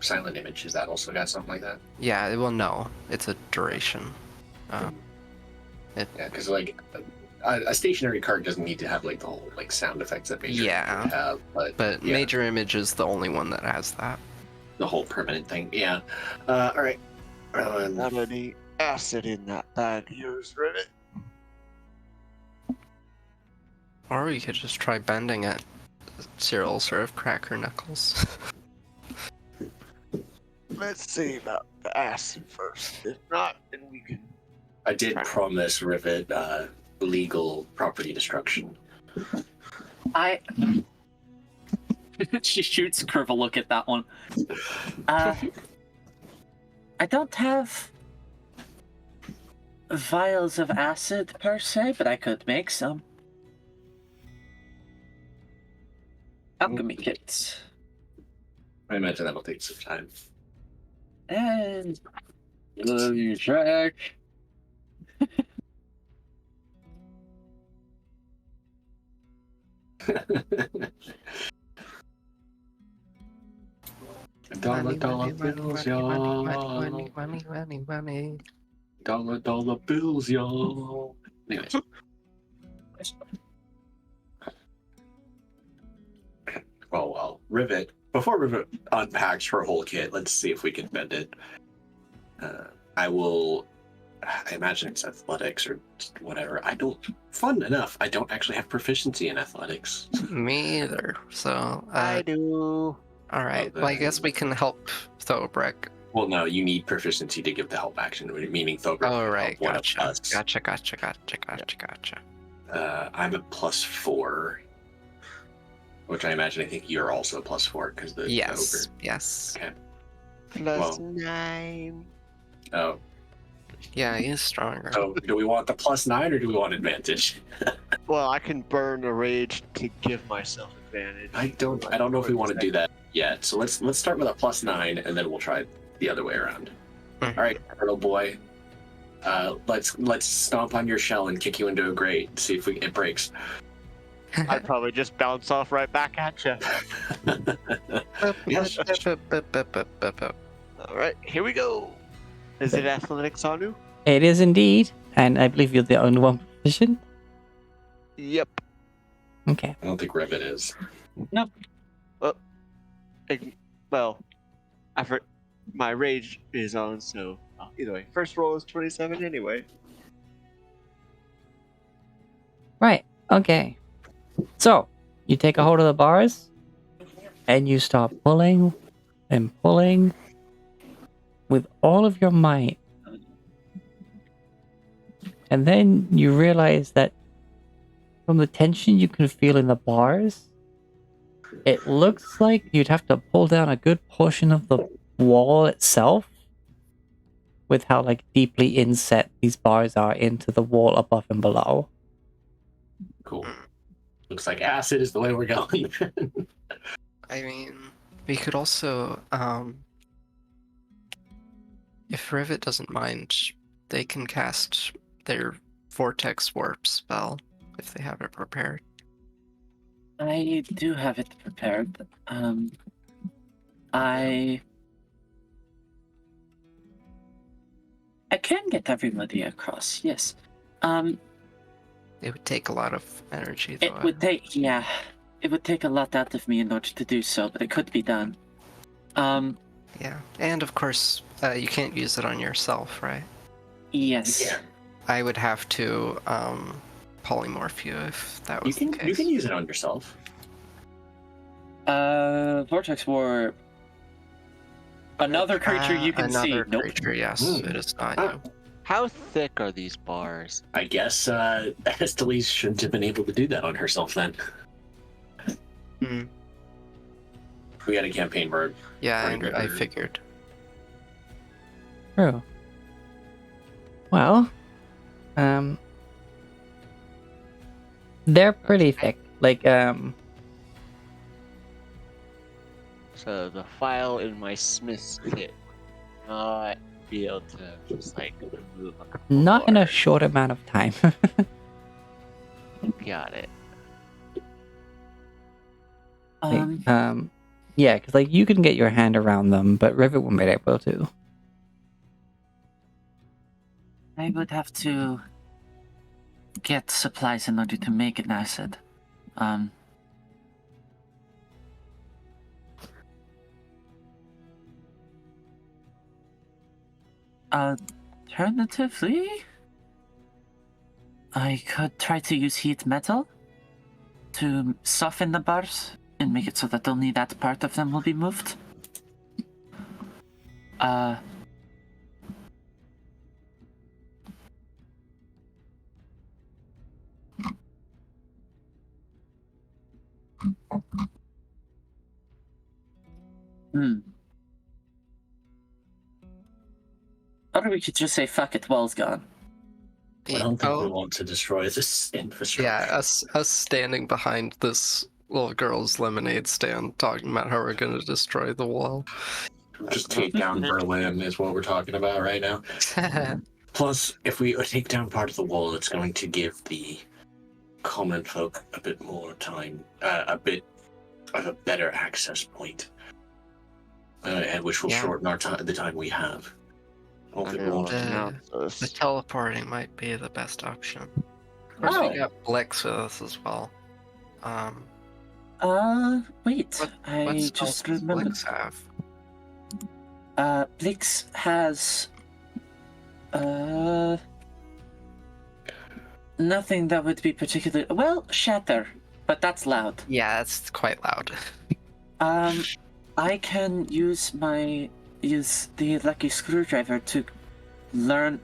silent image? Is that also got something like that? Yeah, well, no, it's a duration. Yeah, because like a stationary card doesn't need to have like the whole like sound effects that major Yeah. would have, but yeah, Major image is the only one that has that. the whole permanent thing. Yeah. All right. not any acid in that bag of yours, Rivet. Or we could just try bending it. Cyril sort of cracker knuckles. Let's see about the acid first. If not, then we can. I did promise Rivet legal property destruction. I. She shoots Curve a look at that one. I don't have vials of acid per se, but I could make some. Alchemy kits. I imagine that'll take some time. And you check. Dollar bills, y'all. Money. Dollar bills, y'all. Anyways. Well, Rivet. Before Rivet unpacks her whole kit, let's see if we can bend it. I imagine it's athletics or whatever. Fun enough, I don't actually have proficiency in athletics. Me either. So, I do. alright. Oh, Well, I guess we can help Thobrick. Well, no, you need proficiency to give the help action, meaning Thobrick Oh, can right. help one of Gotcha. us. Gotcha. I'm a +4, which I think you're also a +4 because the Yes. ogre. Yes. Okay. Plus Well. 9. Oh, Yeah, he's stronger. so do we want the +9 or do we want advantage? Well, I can burn a rage to give myself advantage. I don't know if we want to do that yet. So let's start with a +9 and then we'll try the other way around. Mhm. All right, little boy. Let's stomp on your shell and kick you into a grate. See if it breaks. I'd probably just bounce off right back at you. Yes. All right, here we go. Is it athletics, Anu? It is indeed, and I believe you're the only one proficient. Yep. Okay. I don't think Rivet is. Well, my rage is on, so either way. First roll is 27 anyway. Right. Okay. So you take a hold of the bars, and you start pulling and pulling with all of your might. And then you realize that from the tension you can feel in the bars, it looks like you'd have to pull down a good portion of the wall itself with how like deeply inset these bars are into the wall above and below. Cool. Looks like acid is the way we're going. I mean, we could also, if Rivet doesn't mind, they can cast their Vortex Warp spell if they have it prepared. I do have it prepared. I can get everybody across. Yes. It would take a lot of energy, though. It would take, yeah, it would take a lot out of me in order to do so, but it could be done. Yeah, and of course, you can't use it on yourself, right? Yes. Yeah. I would have to polymorph you if that was the case. You can use it on yourself. Vortex War. Another creature you can see. Another Nope. creature, yes, it is not you. How thick are these bars? I guess Estelise shouldn't have been able to do that on herself then. Hmm. We had a campaign where Yeah, Pretty good. I figured. True. Well, they're pretty thick. Like, So the file in my smith's kit would not be able to just like move a couple not in a bars. short amount of time. Got it. Like, yeah, because like you can get your hand around them, but Rivet won't be able to. I would have to get supplies in order to make an acid. Alternatively, I could try to use heat metal to soften the bars and make it so that only that part of them will be moved. Or we could just say, fuck it, wall's gone. I don't think we Oh, want to destroy this infrastructure. yeah, us standing behind this little girl's lemonade stand talking about how we're gonna destroy the wall. Just take down Berlin is what we're talking about right now. Plus, if we take down part of the wall, it's going to give the common folk a bit more time, a bit of a better access point, and which will Yeah. shorten our the time we have. I don't think we want to. The teleporting might be the best option. Of course, Oh. we got Blix with us as well. Wait, What I spells just does remembered. Blix have? Blix has nothing that would be particularly well, shatter, but that's loud. Yeah, it's quite loud. I can use the lucky screwdriver to learn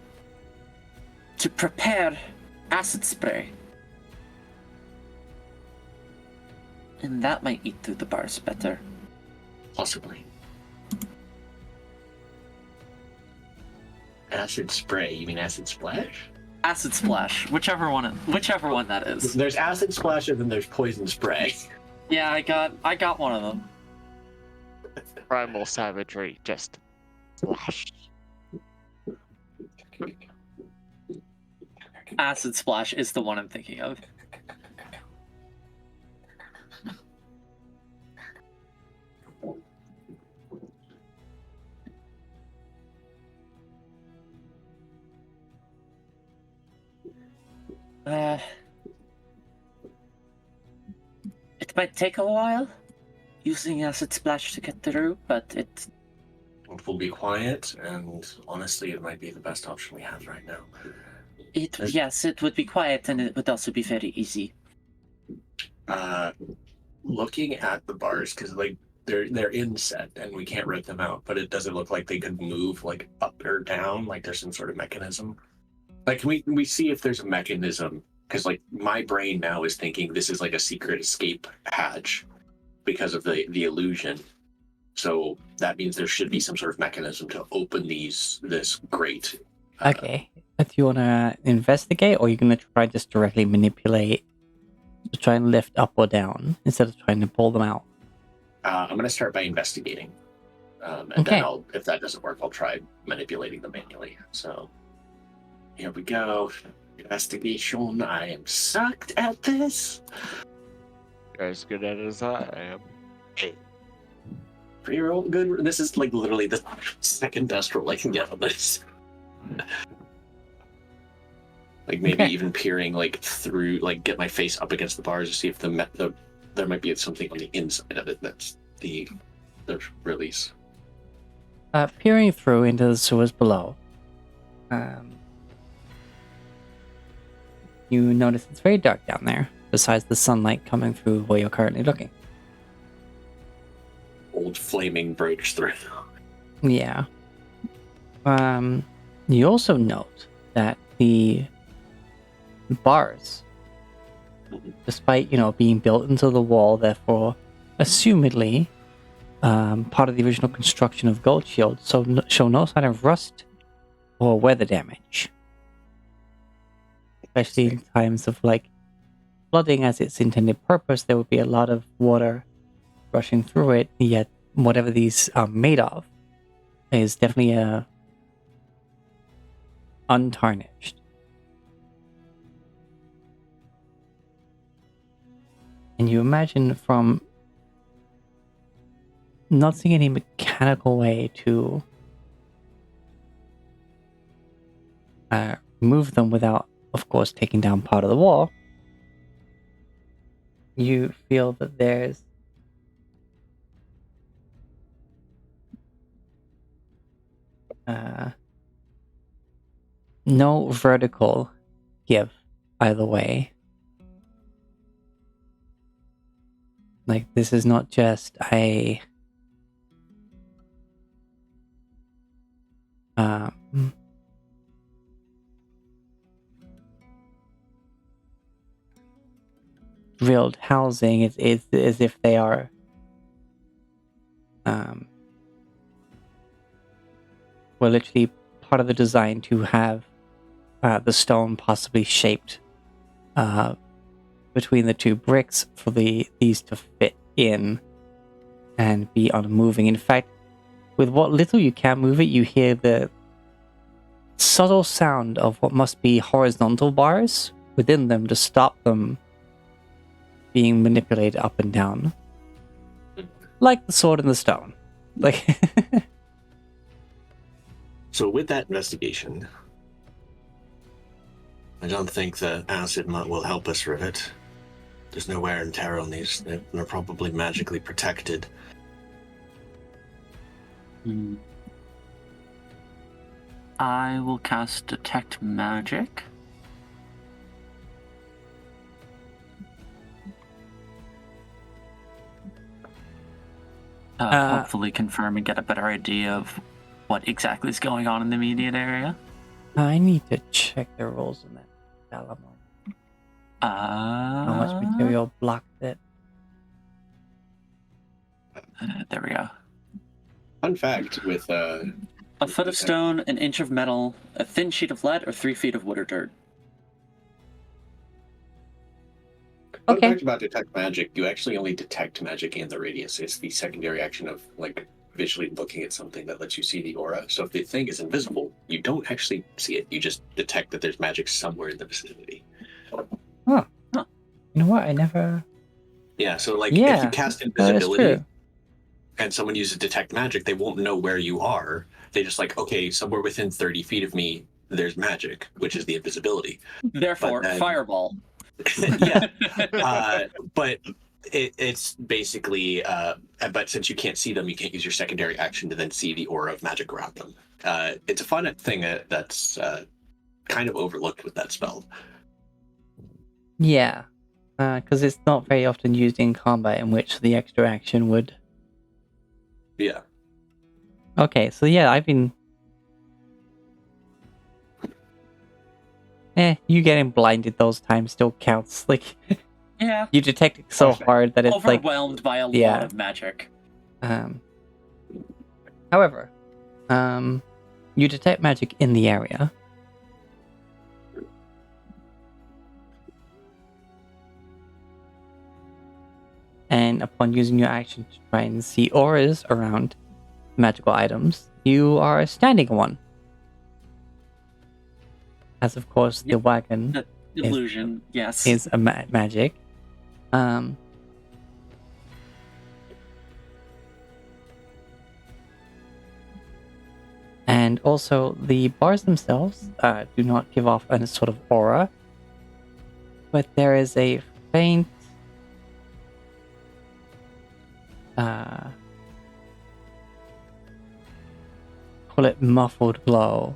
to prepare acid spray. And that might eat through the bars better. Possibly. Acid spray? You mean acid splash? Acid splash, whichever one that is. There's acid splash and then there's poison spray. Yeah, I got one of them. Primal savagery, just splash. Acid splash is the one I'm thinking of. It might take a while using acid splash to get through, but it Will be quiet, and honestly, it might be the best option we have right now. yes, it would be quiet and it would also be very easy. Looking at the bars, because like they're inset and we can't rip them out, but it doesn't look like they could move like up or down, like there's some sort of mechanism. Like can we see if there's a mechanism, because like my brain now is thinking this is like a secret escape hatch because of the illusion. So that means there should be some sort of mechanism to open this grate. Okay. Do you want to investigate, or are you going to try just directly manipulate to try and lift up or down instead of trying to pull them out? I'm going to start by investigating. And Okay. then if that doesn't work, I'll try manipulating them manually. So here we go. Investigation. I am sucked at this. You're as good at it as I am. 3-year-old good. This is like literally the second best roll I can get on this. Like maybe Okay. even peering like through, like get my face up against the bars to see if there might be something on the inside of it that's the release. Peering through into the sewers below, you notice it's very dark down there, besides the sunlight coming through where you're currently looking. Old flaming breaks through. Yeah. You also note that the bars, despite, being built into the wall, therefore, assumedly, part of the original construction of Gold Shield, show no sign of rust or weather damage. Especially in times of, flooding as its intended purpose, there would be a lot of water rushing through it, yet whatever these are made of is definitely untarnished. And you imagine from not seeing any mechanical way to remove them without, of course, taking down part of the wall, you feel that there's no vertical give either way. Like, this is not just a drilled housing. It's as if they are were literally part of the design to have the stone possibly shaped between the two bricks for these to fit in and be unmoving. In fact, with what little you can move it, you hear the subtle sound of what must be horizontal bars within them to stop them being manipulated up and down. Like the sword and the stone. So with that investigation, I don't think the acid will help us, Rivet. There's no wear and tear on these. They're probably magically protected. I will cast Detect Magic. Hopefully confirm and get a better idea of what exactly is going on in the immediate area. I need to check the rolls in that Alamo. How much material blocked it? There we go. Fun fact with A foot of stone, an inch of metal, a thin sheet of lead, or 3 feet of wood or dirt. Fun Okay. fact about detect magic, you actually only detect magic in the radius. It's the secondary action of visually looking at something that lets you see the aura. So if the thing is invisible, you don't actually see it. You just detect that there's magic somewhere in the vicinity. Huh. You know what? I never... Yeah, so if Yeah, you cast that is invisibility true. and someone uses detect magic, they won't know where you are. They just okay, somewhere within 30 feet of me, there's magic, which is the invisibility. Therefore, fireball. Yeah. But it's basically, but since you can't see them, you can't use your secondary action to then see the aura of magic around them. It's a fun thing that's kind of overlooked with that spell. Yeah. Because it's not very often used in combat in which the extra action would... Yeah. Okay, so yeah, I've been... you getting blinded those times still counts. Yeah. You detect it so hard that it's overwhelmed by a lot of magic. However, you detect magic in the area. and upon using your action to try and see auras around magical items, you are standing on one. As of course, the Yep. wagon Illusion, yes. is a magic. And also, the bars themselves do not give off any sort of aura, but there is a faint call it muffled glow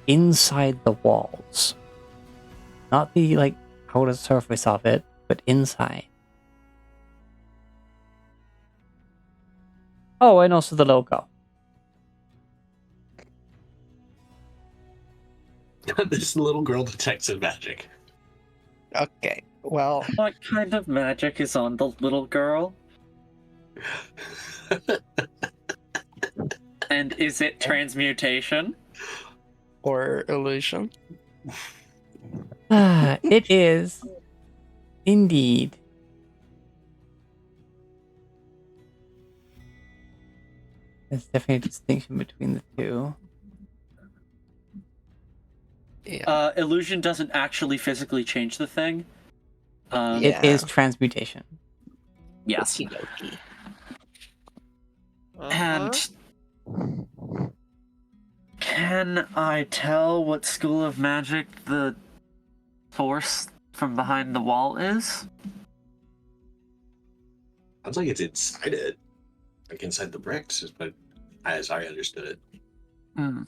inside the walls. Not the outer surface of it, but inside. Oh, and also the logo. This little girl detects some magic. Okay, well, What kind of magic is on the little girl? And is it transmutation? or illusion. It is indeed. There's definitely a distinction between the two. Yeah. Illusion doesn't actually physically change the thing. It is transmutation. Yes. Okey-dokey. And can I tell what school of magic the force from behind the wall is? Sounds like it's inside it. Like inside the bricks, but as I understood it. Hmm.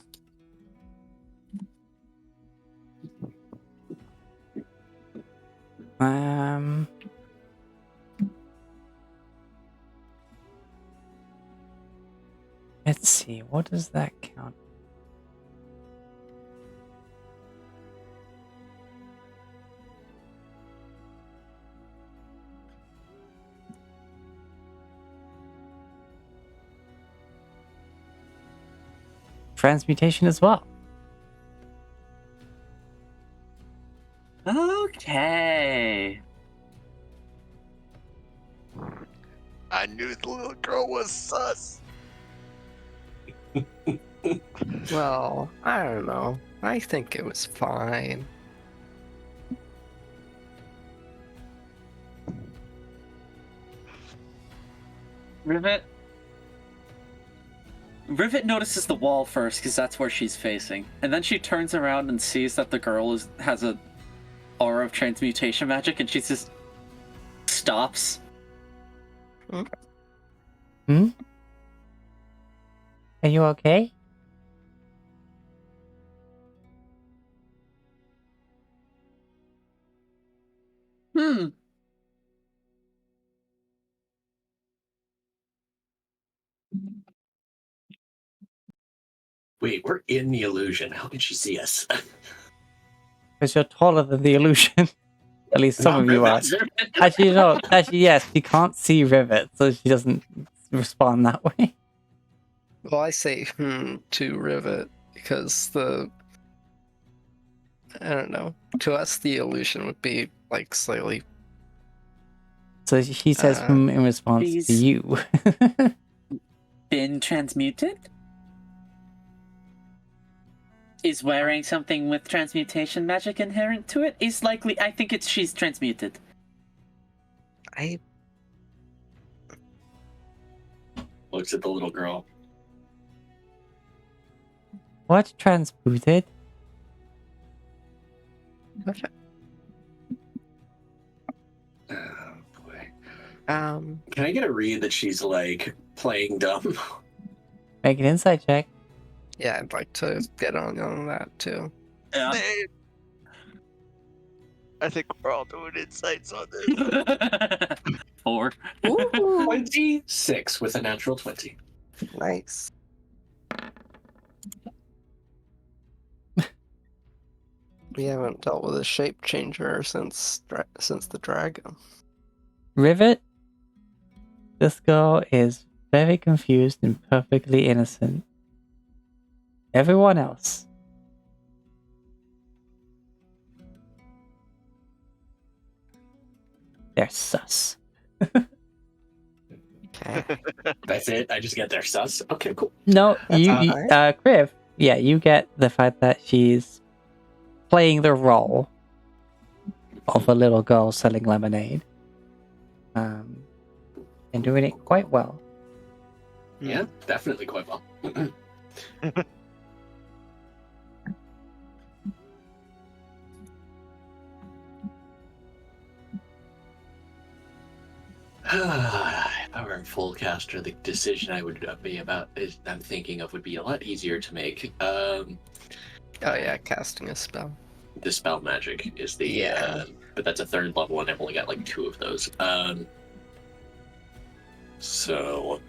Let's see, what does that count? Transmutation as well. Okay. I knew the little girl was sus. Well, I don't know. I think it was fine. Rivet notices the wall first because that's where she's facing, and then she turns around and sees that the girl has a aura of transmutation magic, and she just stops. Hmm? Are you okay? Hmm. Wait, we're in the illusion. How did she see us? Because you're taller than the illusion. At least some Not of you are. Rivet. Actually, no. Actually, yes. She can't see Rivet, so she doesn't respond that way. Well, I say to Rivet because I don't know. To us, the illusion would be like slightly. So she says in response to She's- you. Been transmuted? Is wearing something with transmutation magic inherent to it? Is likely. I think she's transmuted. I Looks at the little girl. What transmuted? Oh boy. um Can I get a read that she's like playing dumb? Make an insight check. yeah, I'd like to get on that too. Yeah. I think we're all doing insights on this. 4. Ooh, 26 with a natural 20. nice. We haven't dealt with a shape changer since the dragon. Rivet? This girl is very confused and perfectly innocent. Everyone else. They're sus. Okay. That's it. I just get there. Sus. Okay, cool. No, That's you Griff. Yeah, you get the fact that she's playing the role of a little girl selling lemonade, and doing it quite well. Yeah, definitely quite well. If I were a full caster, the decision I would I'm thinking of would be a lot easier to make. Oh yeah, casting a spell. Dispel magic is the Yeah. but that's a third level, and I've only got like 2 of those. So,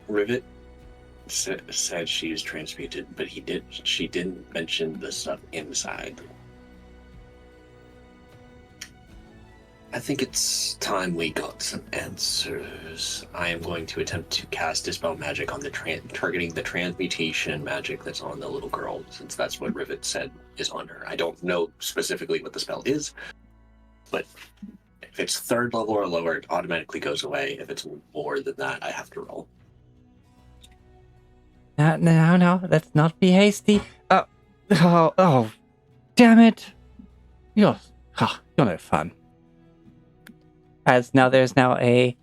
Rivet said she is transmuted, but she didn't mention the stuff inside. I think it's time we got some answers. I am going to attempt to cast Dispel Magic on the targeting the transmutation magic that's on the little girl, since that's what Rivet said is on her. I don't know specifically what the spell is, but if it's 3rd level or lower, it automatically goes away. If it's more than that, I have to roll. No, let's not be hasty. Oh, damn it! You're no fun. As now, there's now a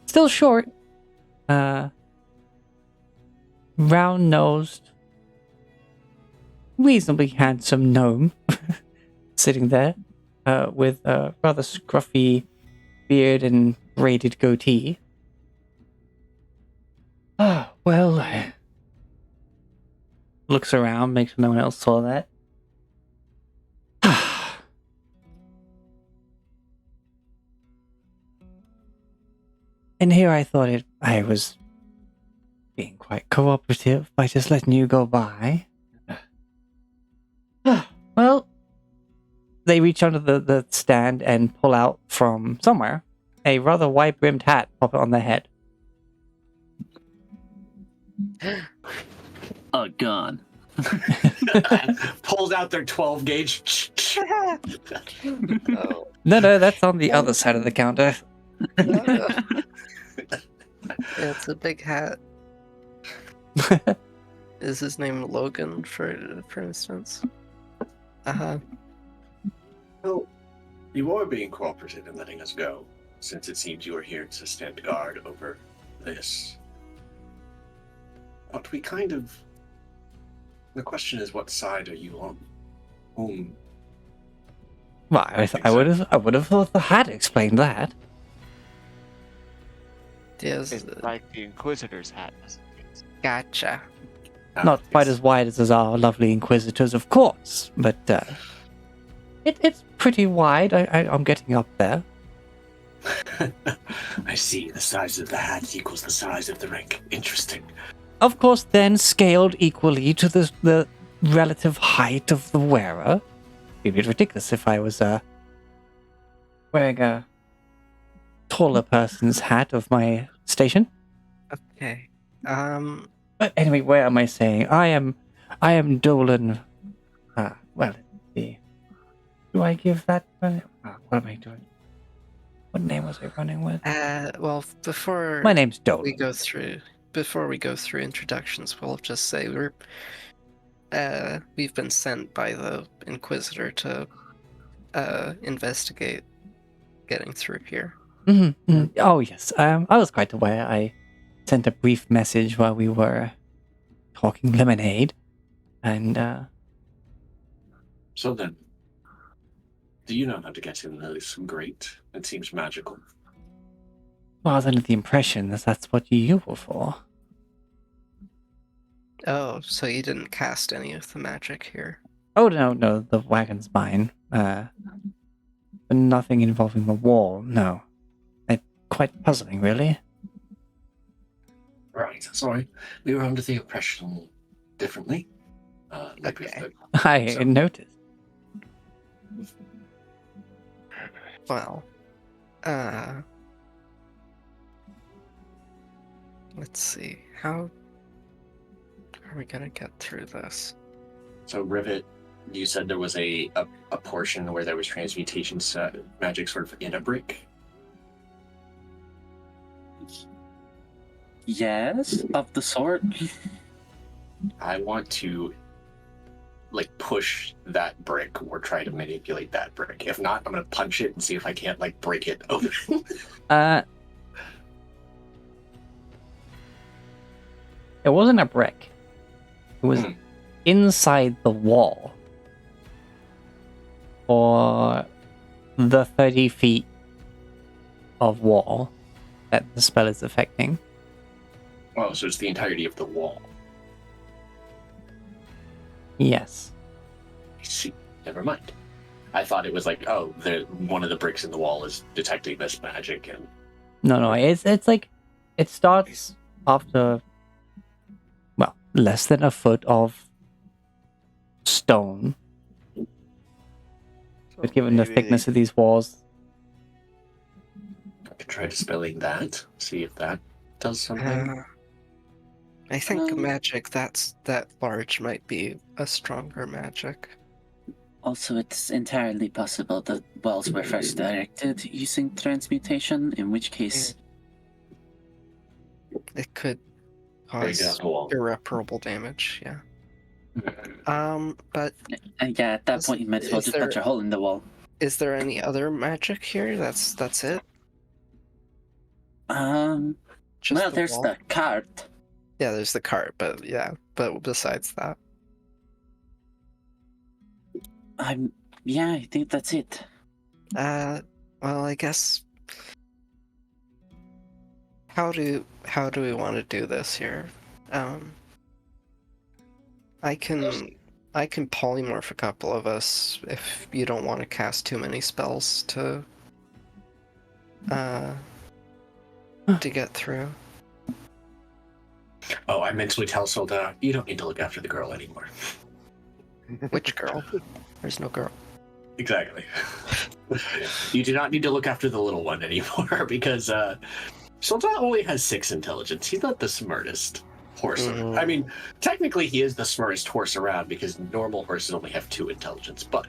still short, round-nosed, reasonably handsome gnome sitting there, with a rather scruffy beard and braided goatee. Well, looks around, makes sure no one else saw that. And here I thought I was being quite cooperative by just letting you go by. Well, they reach under the stand and pull out from somewhere a rather wide-brimmed hat, pop it on their head. A gun. Pulls out their 12 gauge. Oh. No, that's on the other side of the counter. Yeah, it's a big hat. Is his name Logan, for instance? Well, you are being cooperative in letting us go, since it seems you are here to stand guard over this. But we kind of... The question is, what side are you on? Whom? Well, I would have thought the hat explained that. Yes. It's like the Inquisitor's hat. Gotcha. Not quite as wide as our lovely Inquisitors, of course, but it's pretty wide. I'm getting up there. I see. The size of the hat equals the size of the rank. Interesting. Of course, then scaled equally to the relative height of the wearer. It'd be ridiculous if I was wearing a taller person's hat of my station. Okay. But anyway, where am I saying? I am Dolan. Well, let's see. Do I give that? What am I doing? What name was I running with? Well, before My name's Dolan. Before we go through introductions, we'll just say we've been sent by the Inquisitor to investigate getting through here. Oh yes, I was quite aware. I sent a brief message while we were talking lemonade, and So then, do you know how to get in this grate? It seems magical. well, I was under the impression that that's what you were for. Oh, so you didn't cast any of the magic here? Oh no, the wagon's mine. But nothing involving the wall. No, quite puzzling, really. Right. Sorry, we were under the impression differently. Like Okay. I noticed. Well, let's see. How are we gonna get through this? So Rivet You said there was a portion where there was transmutation magic sort of in a brick. Yes, of the sort. I want to like push that brick or try to manipulate that brick. If not, I'm gonna punch it and see if I can't like break it open. It wasn't a brick. It was inside the wall. For the 30 feet of wall that the spell is affecting. Oh, so it's the entirety of the wall. Yes. I see. Never mind. I thought it was like, oh, one of the bricks in the wall is detecting this magic, and No, it's like it starts after less than a foot of stone. But given the thickness of these walls, I could try dispelling that. See if that does something. I think magic that large might be a stronger magic. Also, it's entirely possible that walls were first directed using transmutation, in which case... It could There you cause go. irreparable damage, yeah. But yeah, at that point you might as well is just punch a hole in the wall. is there any other magic here? That's it? Just Well, the there's wall? the cart. Yeah, there's the cart, but besides that. Yeah, I think that's it. Well, I guess how do we want to do this here? I can polymorph a couple of us if you don't want to cast too many spells to get through. Oh, I mentally tell Solda, you don't need to look after the girl anymore. Which girl? There's no girl. Exactly. You do not need to look after the little one anymore because Solda only has 6 intelligence. He's not the smartest horse. I mean, technically he is the smartest horse around because normal horses only have 2 intelligence, but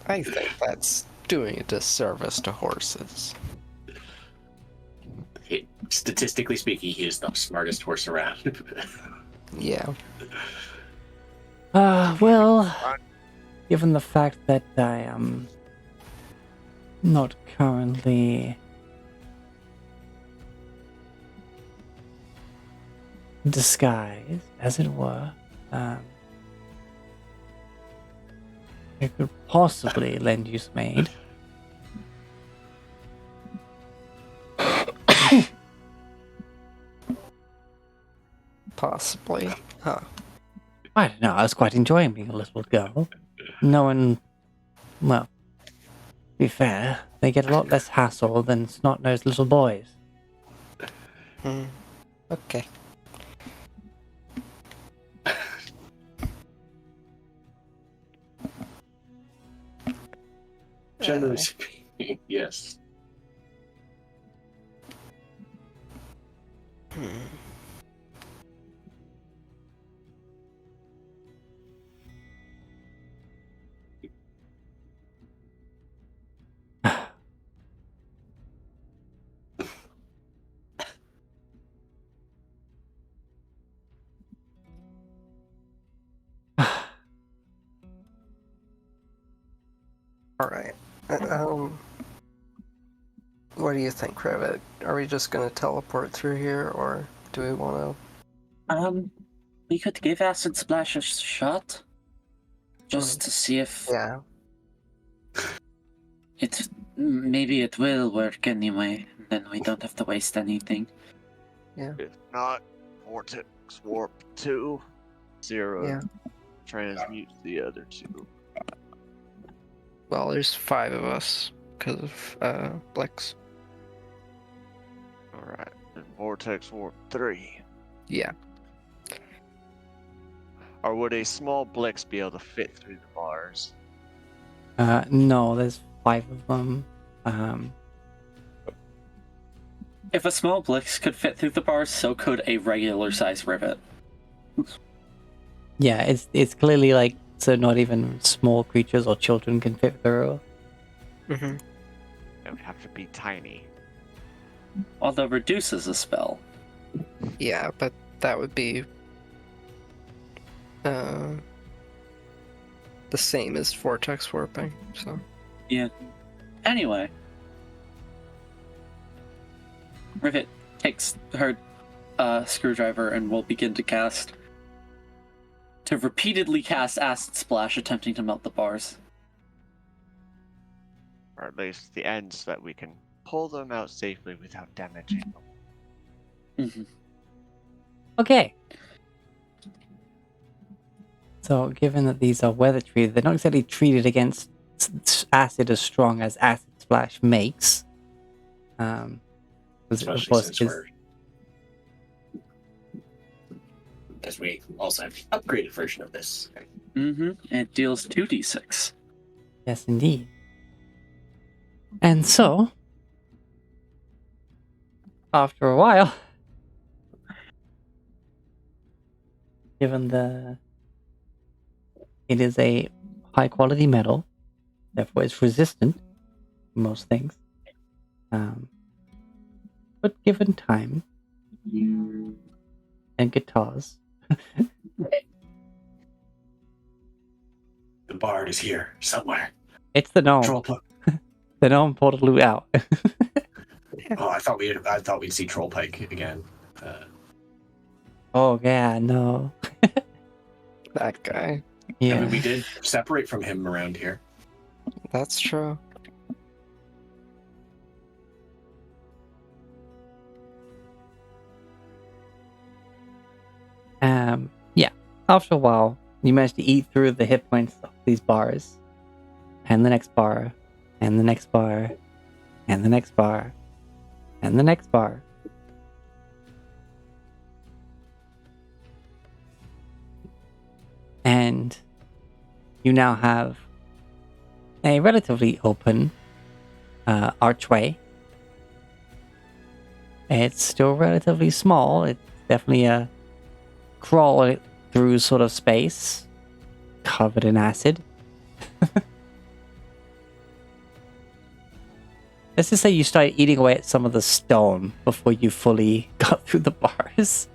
I think that's doing a disservice to horses. statistically speaking, he is the smartest horse around. Yeah. well, given the fact that I am not currently disguised, as it were, I could possibly lend you some aid. Possibly. Huh. I don't know, I was quite enjoying being a little girl. No one, well, to be fair, they get a lot less hassle than snot-nosed little boys. Okay. Generally speaking, yes. All right. What do you think, Rabbit? Are we just gonna teleport through here, or do we want We could give Acid Splash a shot, just to see if to? Yeah. maybe it will work anyway. Then we don't have to waste anything. If not, Vortex Warp 2, 0 Yeah. transmutes the other 2. Well, there's 5 of us because of Blix. Alright, and Vortex Warp 3. Yeah. Or would a small Blix be able to fit through the bars? No, there's 5 of them. If a small Blix could fit through the bars, so could a regular size rivet. Yeah, it's clearly like so not even small creatures or children can fit through. Mm-hmm. It would have to be tiny. Although reduce is a spell. Yeah, but that would be the same as vortex warping. So Anyway, Rivet takes her screwdriver and will begin to repeatedly cast Acid Splash, attempting to melt the bars. Or at least the ends, so that we can pull them out safely without damaging them. Mm-hmm. Okay. So, given that these are weather treated, they're not exactly treated against acid as strong as Acid Splash makes. Because Especially since because we also have the upgraded version of this. Mm-hmm. It deals 2d6. Yes, indeed. And so, after a while, given it is a high quality metal, therefore it's resistant to most things. But given time and guitars, The bard is here somewhere. it's the gnome. Troll pike. The gnome pulled a loot out. Oh, I thought we'd see Troll Pike again. Oh yeah, no. that guy. I Yeah. mean, we did separate from him around here. That's true. Yeah. After a while, you manage to eat through the hit points of these bars, and the next bar, and the next bar, and the next bar, and the next bar. And you now have a relatively open archway. It's still relatively small. It's definitely a crawl through sort of space, covered in acid. Let's just say you started eating away at some of the stone before you fully got through the bars.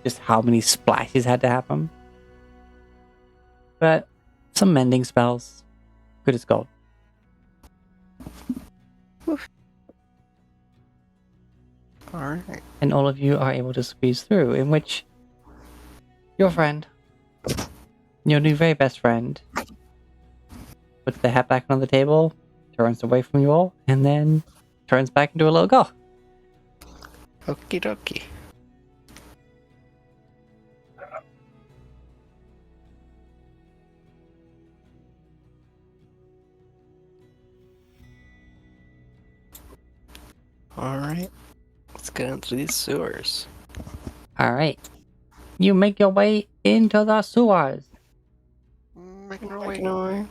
Just how many splashes had to happen. But some mending spells. Good as gold. Alright. And all of you are able to squeeze through, in which your friend, your new very best friend, puts the hat back on the table, turns away from you all, and then turns back into a little girl. Okie dokie. Alright. Let's get into these sewers. Alright. You make your way into the sewers. Making our way. Making our way.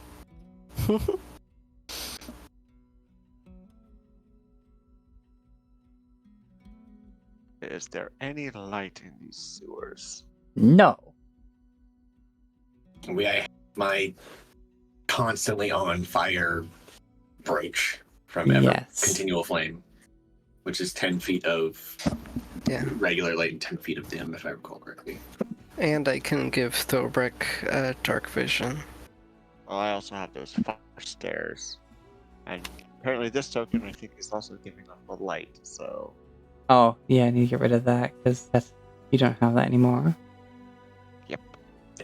Is there any light in these sewers? No. I have my constantly on fire brooch from Yes. continual flame, which is 10 feet of Yeah. regular light and 10 feet of dim, if I recall correctly. And I can give Thorbrick dark vision. Well, I also have those fire stairs. And apparently this token, I think, is also giving off a light, so... Oh, yeah, I need to get rid of that, because you don't have that anymore.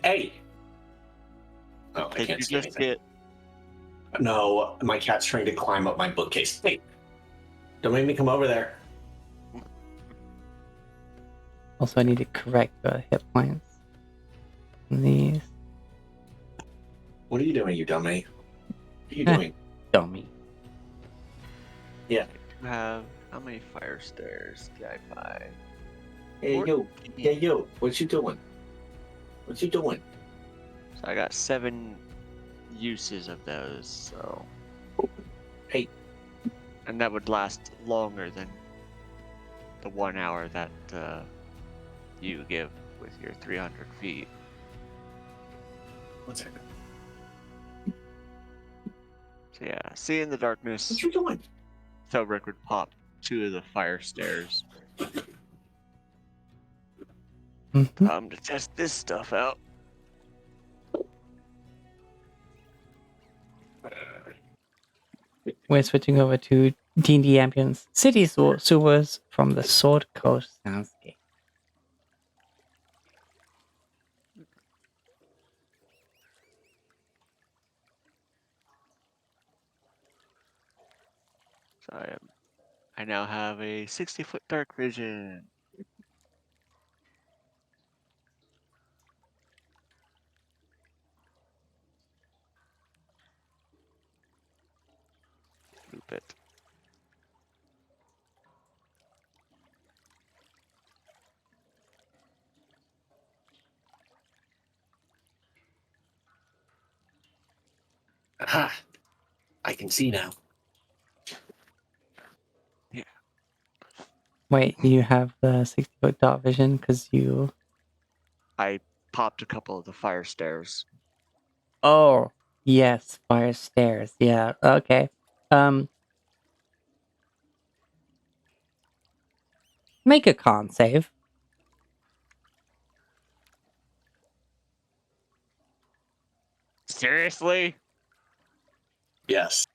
Hey! Oh, I Did can't you see just anything. get... No, my cat's trying to climb up my bookcase. Hey! Don't make me come over there. Also, I need to correct the hit points. These. What are you doing, you dummy? What are you Eh. doing? Dummy. You have... How many fire stairs do I buy? Hey, yo. Hey, yo. What you doing? What you doing? So I got 7 uses of those, so... Hey. And that would last longer than the 1 hour that you give with your 300 feet. One second. So yeah, see in the darkness, What you doing? Felric would pop 2 of the fire stairs. Mhm. Time to test this stuff out. We're switching over to D&D ambience. City sewers from the Sword Coast soundscape. So I now have a 60-foot dark vision. Loop it. Aha! I can see now. Wait, you have the 60-foot dark vision because you... I popped a couple of the fire stairs. Oh, yes, fire stairs. Yeah, okay. Make a con save. Seriously? Yes.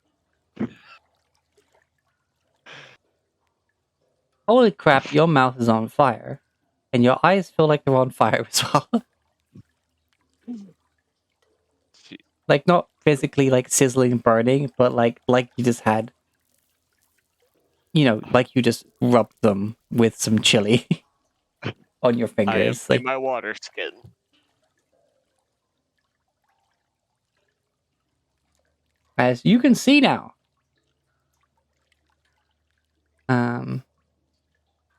Holy crap, your mouth is on fire. And your eyes feel like they're on fire as well. Gee, Like, not physically, like, sizzling and burning, but, like you just had... You know, like you just rubbed them with some chili on your I am fingers. in Like, my water skin. as you can see now.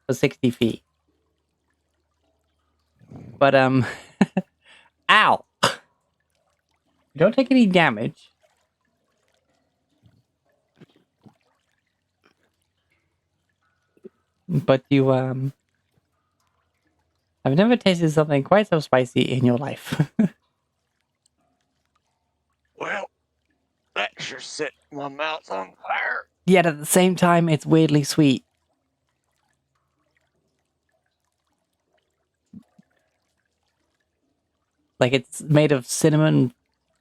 For 60 feet. But, ow! You don't take any damage. But you, I've never tasted something quite so spicy in your life. Well, that sure set my mouth on fire. Yet at the same time, it's weirdly sweet. Like it's made of cinnamon,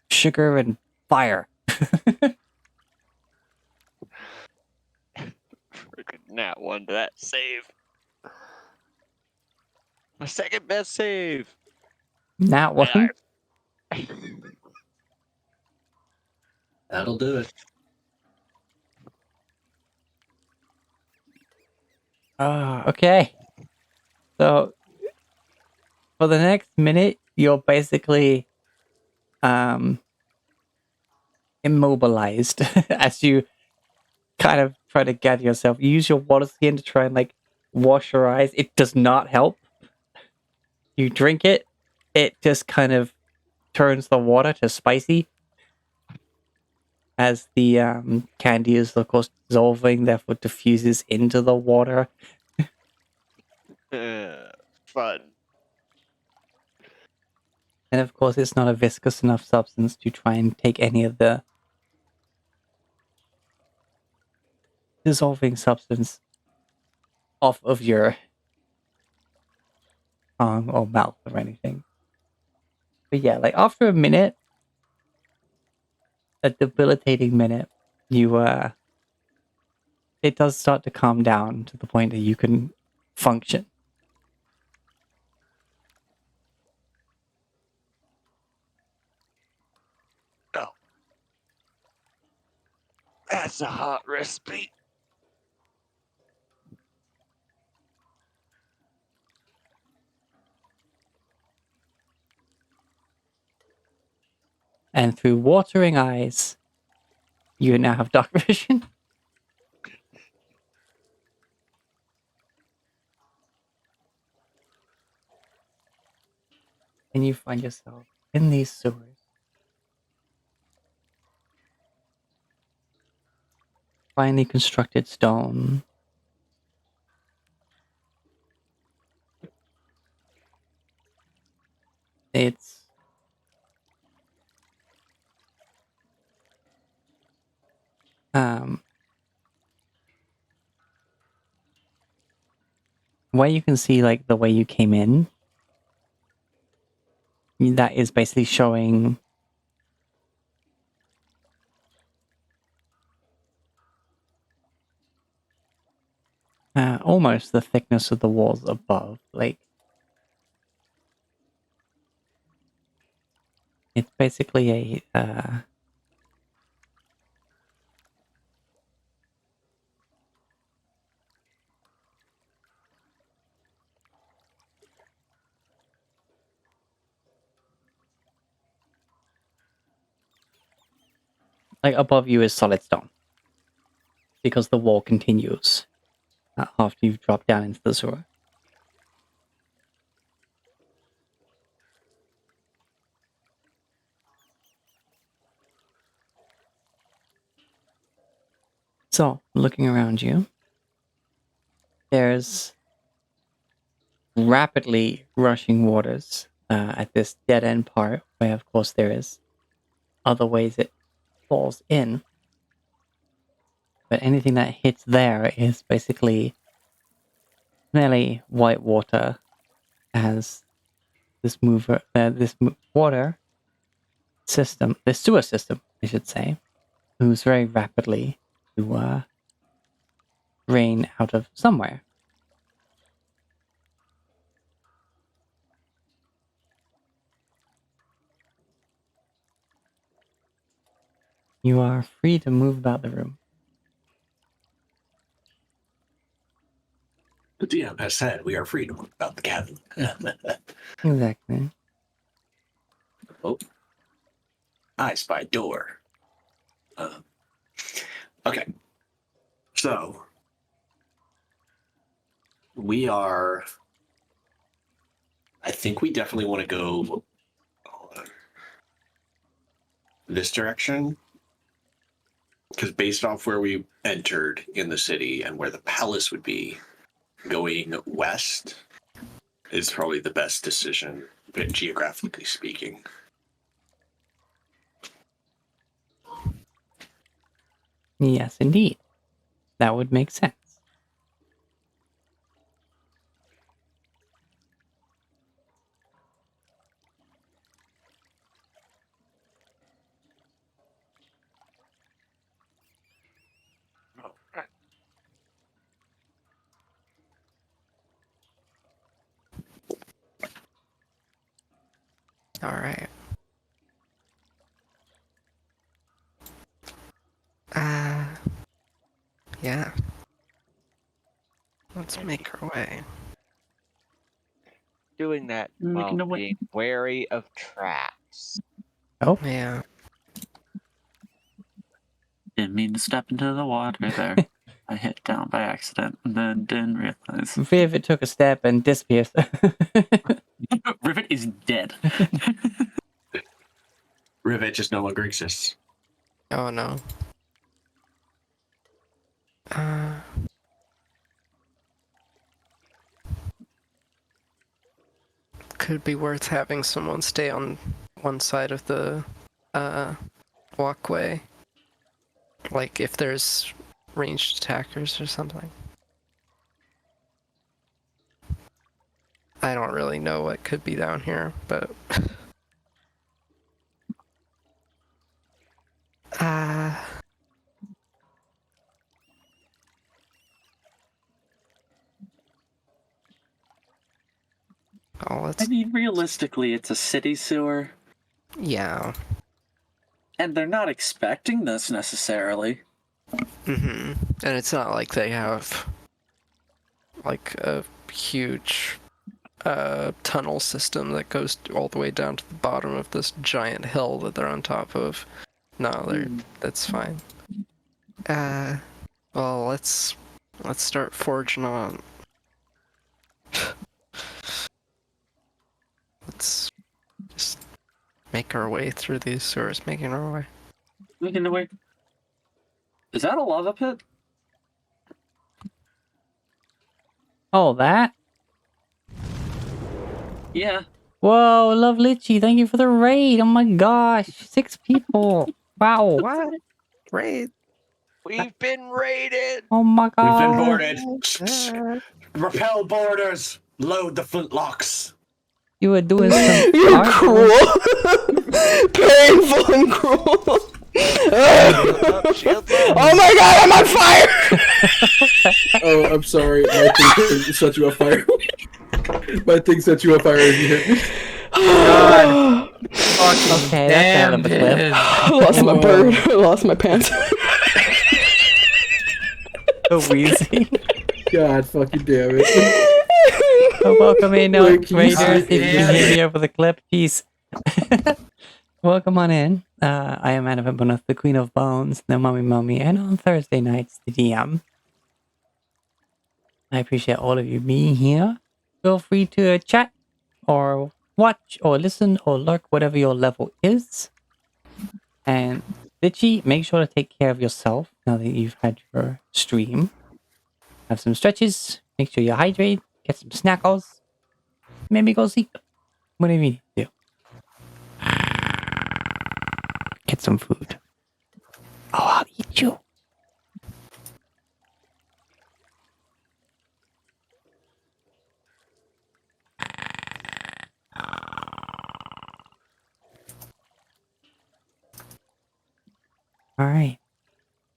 sugar, and fire. Freaking nat one to that save. My second best save. Not one. And That'll do it. Okay. So for the next minute, you're basically immobilized as you kind of try to gather yourself. You use your water skin to try and like wash your eyes. It does not help. You drink it, it just kind of turns the water to spicy as the candy is of course dissolving, therefore diffuses into the water. fun. And of course it's not a viscous enough substance to try and take any of the dissolving substance off of your tongue or mouth or anything. But yeah, like after a minute, a debilitating minute, you it does start to calm down to the point that you can function. Oh. That's a hot recipe. And through watering eyes, you now have dark vision. And you find yourself in these sewers. Finely constructed stone. It's where you can see like the way you came in, that is basically showing almost the thickness of the walls above. Like it's basically a like above you is solid stone because the wall continues after you've dropped down into the sewer. So, looking around you, there's rapidly rushing waters at this dead end part, where of course there is other ways it falls in. But anything that hits there is basically merely white water, as this water system, this sewer system, I should say, moves very rapidly to rain out of somewhere. You are free to move about the room. The DM has said we are free to move about the cabin. Exactly. Oh, I spy door. Okay, so we are. I think we definitely want to go this direction, because based off where we entered in the city and where the palace would be, going west is probably the best decision, geographically speaking. Yes, indeed. That would make sense. All right. Yeah. Let's make our way. Doing that Making while a way. being wary of traps. Oh, Yeah. Didn't mean to step into the water there. I hit down by accident and then didn't realize. Viv took a step and disappears. Rivet is dead. Rivet just no longer exists. Oh no. Could be worth having someone stay on one side of the walkway. Like if there's ranged attackers or something. I don't really know what could be down here, but oh, I let's mean, realistically, it's a city sewer, yeah. and they're not expecting this necessarily. And it's not like they have like a huge tunnel system that goes all the way down to the bottom of this giant hill that they're on top of. No, that's fine. Well, let's start forging on. Let's just make our way through these sewers, making our way. Making the way. Is that a lava pit? Oh, that? Yeah. Whoa, Love Litchi, thank you for the raid. Oh my gosh, 6 people. Wow. What? Raid? We've been raided! Oh my We've been god. boarded. Repel boarders. Load the flintlocks. You were doing some You're art? cruel. Painful and cruel. Shields up. Oh my god, I'm on fire! Oh, I'm sorry. My thing set you on fire. My thing set you on fire as you hit me. Okay, that's out of the clip. I lost my bird. I lost my pants. So wheezy. God fucking damn it. Oh, welcome in, Wait, can you Raiders. say- If you can hear me over the clip, peace. Welcome on in. I am Annabeth Bonus, the Queen of Bones, the Mummy, and on Thursday nights, the DM. I appreciate all of you being here. Feel free to chat, or watch, or listen, or lurk, whatever your level is. And Bitchy, make sure to take care of yourself now that you've had your stream. Have some stretches, make sure you hydrate, get some snackles, maybe go sleep. Whatever you need to do. Get some food. Oh, I'll eat you. Alright.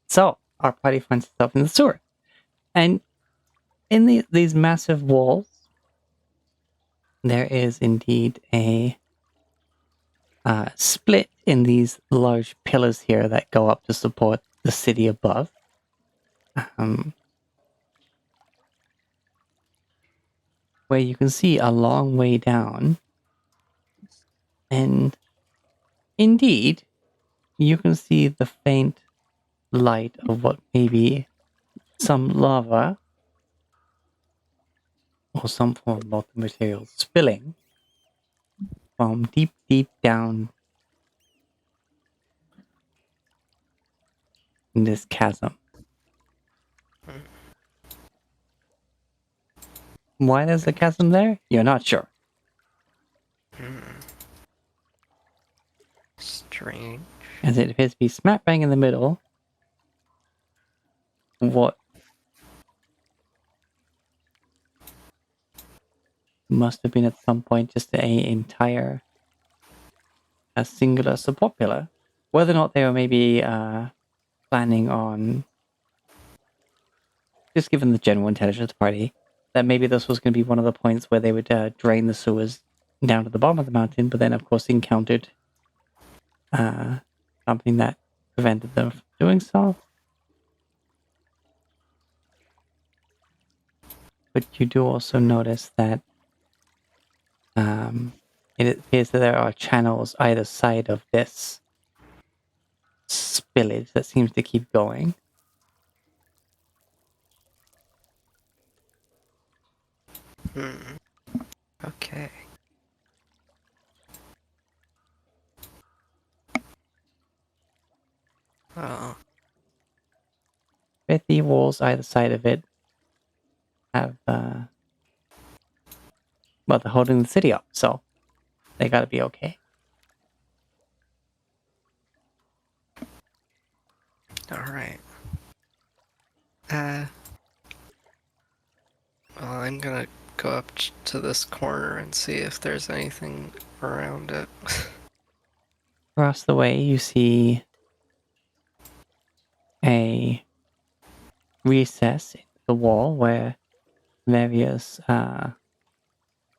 So, our party finds itself in the sewer. And in these massive walls, there is indeed a split in these large pillars here that go up to support the city above. Where you can see a long way down. And indeed, you can see the faint light of what may be some lava or some form of molten material spilling from deep, deep down in this chasm. Why there's a chasm there? You're not sure. Strange. As it appears to be smack bang in the middle. What must have been at some point just a singular support pillar. Whether or not they were maybe planning on, just given the general intelligence party, that maybe this was going to be one of the points where they would drain the sewers down to the bottom of the mountain, but then of course encountered something that prevented them from doing so. But you do also notice that it appears that there are channels either side of this spillage that seems to keep going. Okay. Well, With the walls either side of it have, well, they're holding the city up, so they gotta be okay. alright. Well, I'm gonna go up to this corner and see if there's anything around it. Across the way, you see a recess in the wall where various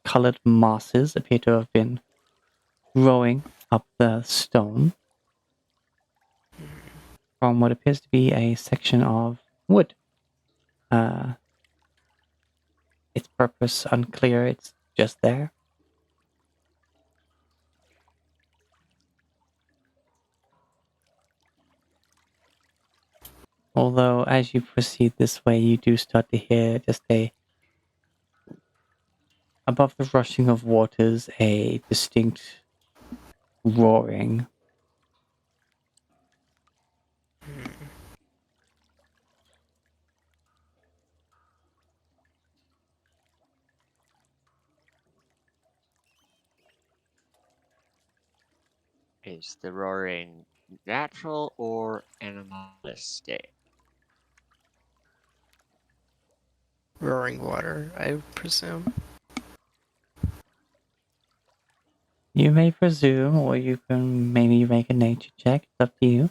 colored mosses appear to have been growing up the stone from what appears to be a section of wood. Its purpose unclear, it's just there. Although, as you proceed this way, you do start to hear just above the rushing of waters, a distinct roaring. Is the roaring natural or animalistic? roaring water, I presume. You may presume, or you can maybe make a nature check. It's up to you.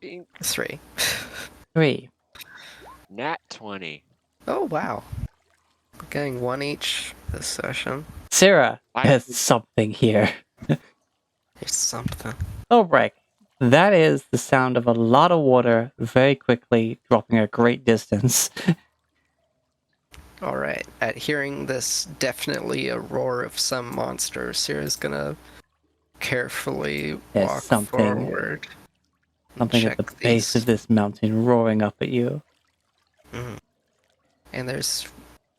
Bink. 3. 3. Nat 20. Oh wow. We're getting 1 each this session. Sarah, I- there's something here. There's something. Oh, right. That is the sound of a lot of water very quickly dropping a great distance. Alright, at hearing this definitely a roar of some monster, Sierra's gonna carefully There's walk something- forward. and Something at check the base of this mountain roaring up at you. Mhm. And there's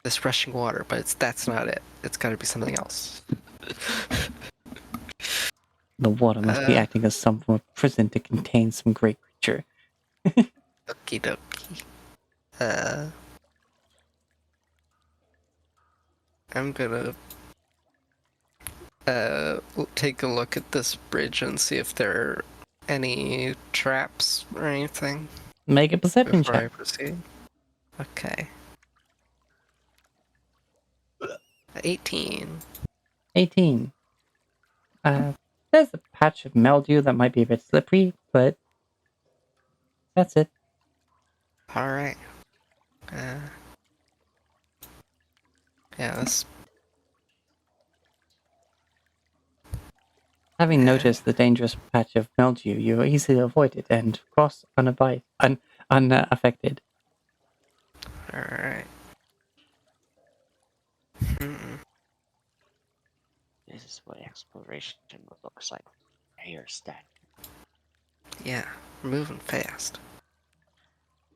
this rushing water, but that's not it. It's gotta be something else. The water must be Uh. acting as some form of prison to contain some great creature. Okie dokie. I'm gonna take a look at this bridge and see if there are any traps or anything Make a perception before I check. proceed. Okay. 18. 18. There's a patch of mildew that might be a bit slippery, but that's it. Alright. Yeah, this. Having noticed the dangerous patch of mildew, you easily avoid it and cross unaffected. Alright. This is what exploration looks like. Here, stat. Yeah, we're moving fast.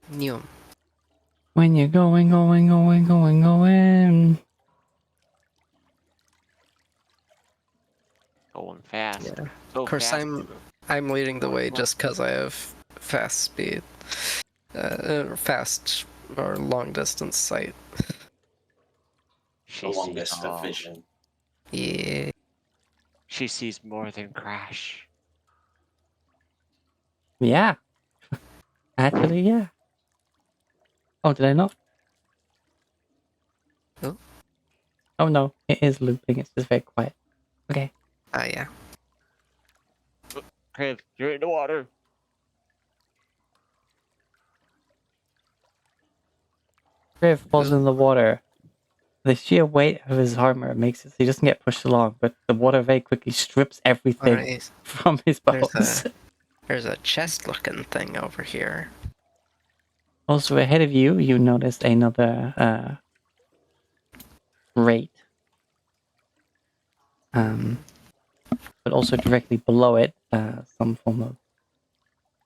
New. When you're going. Going fast. Yeah. So Of course, fast. I'm leading the way just because I have fast speed. Fast or long distance sight. The longest all. of vision. Yeah. She sees more than Crash. Yeah. Actually, yeah. Oh, did I not? Oh. Oh no, it is looping. It's just very quiet. Okay. Ah, yeah. Crib, you're in the water. Griff falls in the water. The sheer weight of his armor makes it so he doesn't get pushed along, but the water very quickly strips everything Alright. from his bones. There's a chest looking thing over here. Also, ahead of you, you notice another grate. But also directly below it, some form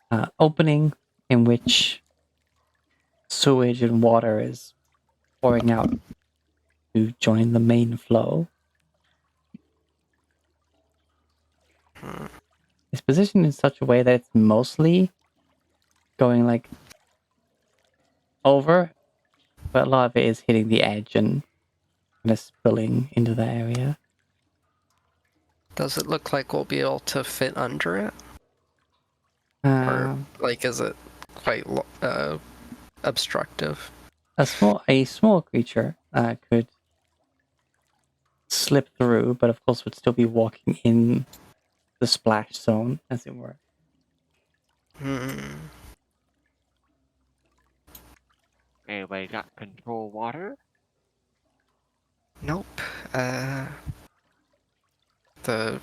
of opening in which sewage and water is pouring out to join the main flow. It's positioned in such a way that it's mostly going like over, but a lot of it is hitting the edge and kind of spilling into the area. Does it look like we'll be able to fit under it? Or, like, is it quite obstructive? A small creature could slip through, but of course would still be walking in the splash zone, as it were. Anybody got control water? Nope. The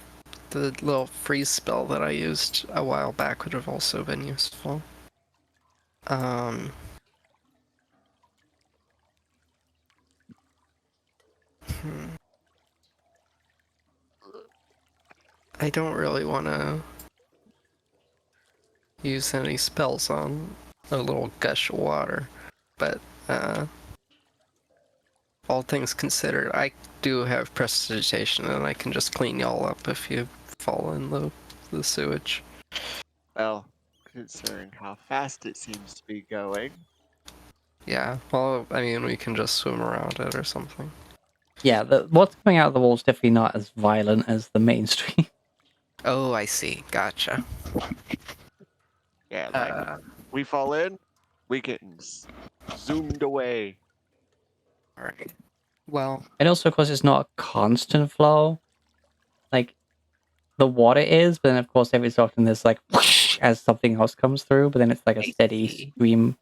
little freeze spell that I used a while back would have also been useful. I don't really want to use any spells on a little gush of water, but all things considered, I do have prestidigitation, and I can just clean y'all up if you fall in the sewage. Well, considering how fast it seems to be going. Yeah, well, I mean, we can just swim around it or something. Yeah, what's coming out of the wall is definitely not as violent as the main stream. Oh, I see. Gotcha. Yeah, Yeah, like we fall in, we get zoomed away. All right. Well, And also, of course, it's not a constant flow. Like, the water is, but then, of course, every so often there's like whoosh as something else comes through, but then it's like a I steady see. stream.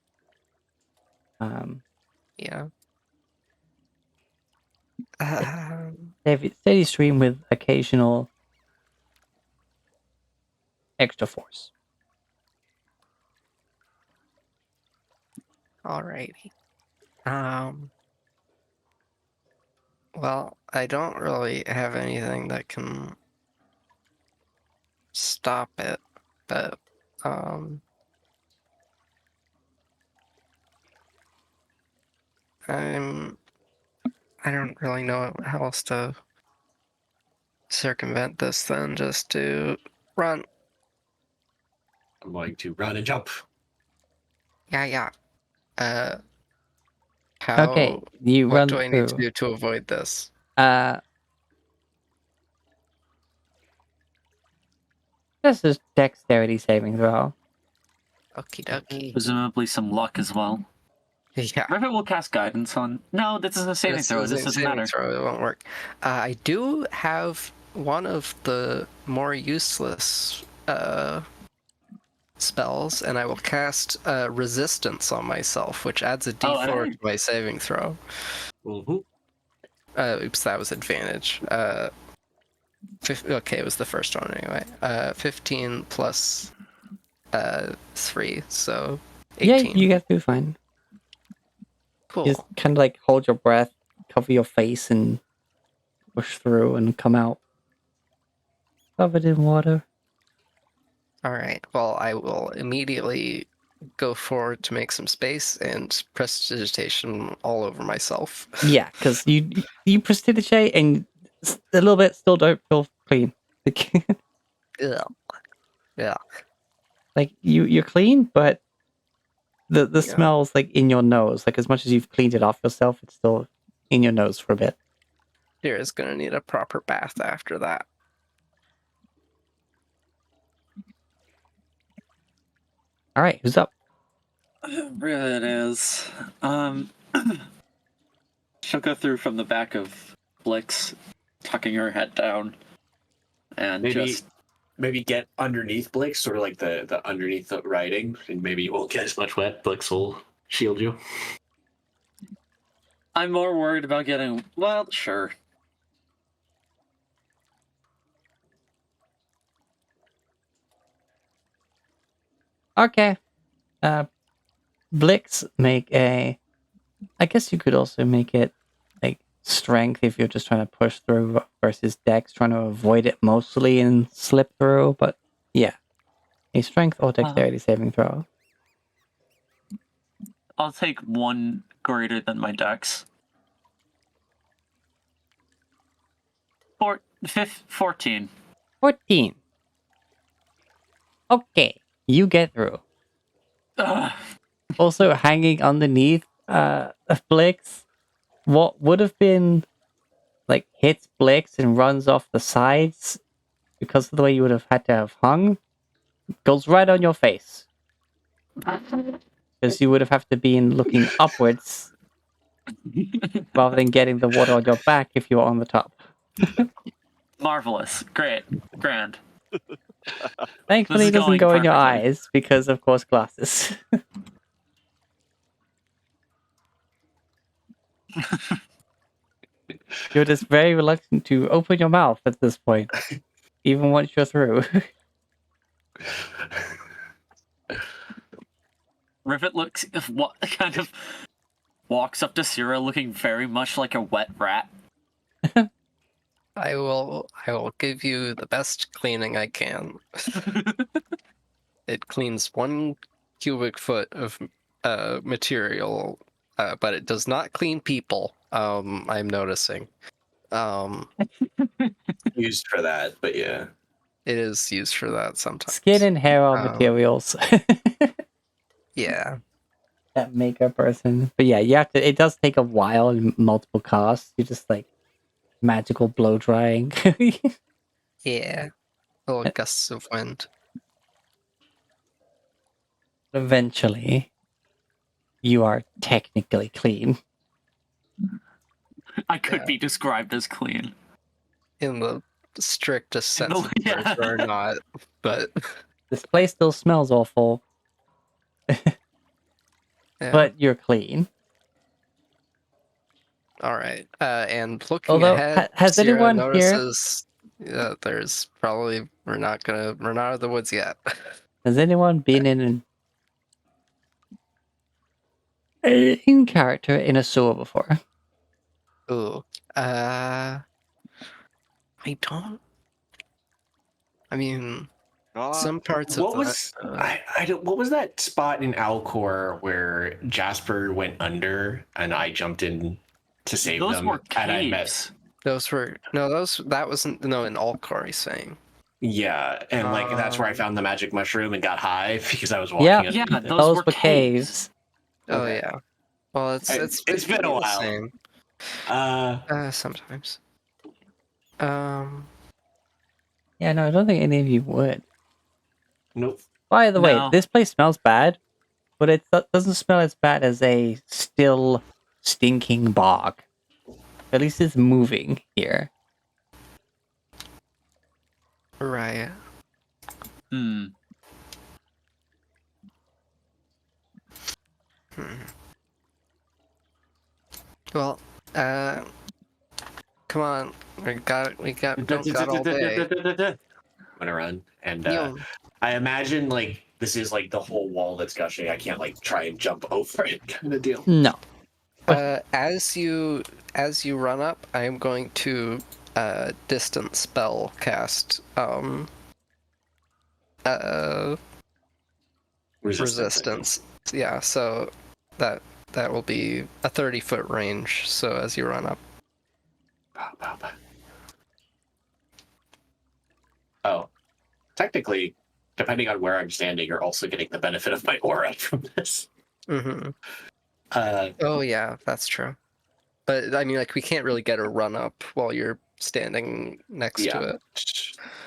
Yeah. Steady stream with occasional extra force. Alrighty. Well, I don't really have anything that can stop it, but I don't really know how else to circumvent this than just to run. I'm going to run and jump. Yeah. How? Okay, you What run do I through. need to do to avoid this? This is dexterity saving throw. Okie dokie. Presumably some luck as well. Yeah. Rivet will cast guidance on. No, this is a saving throw. Is This a doesn't saving matter. throw. It won't work. I do have one of the more useless spells, and I will cast resistance on myself, which adds a D4 to my saving throw. Oops, that was advantage. Okay, it was the first one anyway. 15 plus 3, so 18. Yeah, you get through fine. Cool. You just kind of like hold your breath, cover your face, and push through and come out covered in water. All right. Well, I will immediately go forward to make some space and prestidigitation all over myself. Yeah, because you prestidigitate and a little bit still don't feel clean. Yeah. Like you're clean, but the smell's like in your nose. Like as much as you've cleaned it off yourself, it's still in your nose for a bit. Tira's gonna need a proper bath after that. All right, who's up? Rivet is. She'll go through from the back of Blix, tucking her head down, and maybe get underneath Blix, sort of like the underneath the writing, and maybe you won't get as much wet. Blix will shield you. I'm more worried about getting. Well, sure. Okay. Blix, make a. I guess you could also make it like strength if you're just trying to push through versus dex, trying to avoid it mostly and slip through. But yeah, a strength or dexterity saving throw. I'll take one greater than my dex. 14. 14. Okay, you get through. Also, hanging underneath Blix, what would have been like hits Blix and runs off the sides because of the way you would have had to have hung, goes right on your face. Because you would have to be looking upwards rather than getting the water on your back if you were on the top. Marvelous. Great. Grand. Thankfully, it doesn't go in your eyes because, of course, glasses. You're just very reluctant to open your mouth at this point, even once you're through. Rivet looks kind of walks up to Sierra looking very much like a wet rat. I will give you the best cleaning I can. It cleans 1 cubic foot of material, but it does not clean people. I'm noticing. Used for that, but yeah. It is used for that sometimes. Skin and hair are materials. Yeah. That make a person. But yeah, you have to. It does take a while and multiple casts. You just like magical blow drying. Yeah. Little gusts of wind. eventually, you are technically clean. I could Yeah. be described as clean. In the strictest sense of the Yeah. word, or not, but This place still smells awful, yeah. but you're clean. All right. And looking Although, ahead, has Sierra anyone here? notices there's probably we're not out of the woods yet. Has anyone been in character in a sewer before? Ooh. I don't. I mean, some parts What of was I don't, what was that spot in Alcor where Jasper went under and I jumped in to save Those them? were And I met caves. that wasn't in Alcor, he's saying. yeah, and like that's where I Um, found the magic mushroom and got high because I was Yeah. walking. Yeah, underneath it. those were caves. Oh Okay. yeah. Well, It's been a the while. same. Sometimes. Yeah, no, I don't think any of you would. Nope. By the way, No. this place smells bad, but it doesn't smell as bad as a still stinking bog. At least it's moving here. Right. Hmm. Well, come on. We don't got all day. I'm gonna run, and Yo. I imagine like this is like the whole wall that's gushing. I can't like try and jump over it, kind of deal. No. As you run up, I am going to distance spell cast resistance. Yeah, so that will be a 30-foot range. So as you run up. Oh, technically, depending on where I'm standing, you're also getting the benefit of my aura from this. Mm-hmm. Uh, Oh yeah, that's true. But I mean, like, we can't really get a run up while you're standing next to it.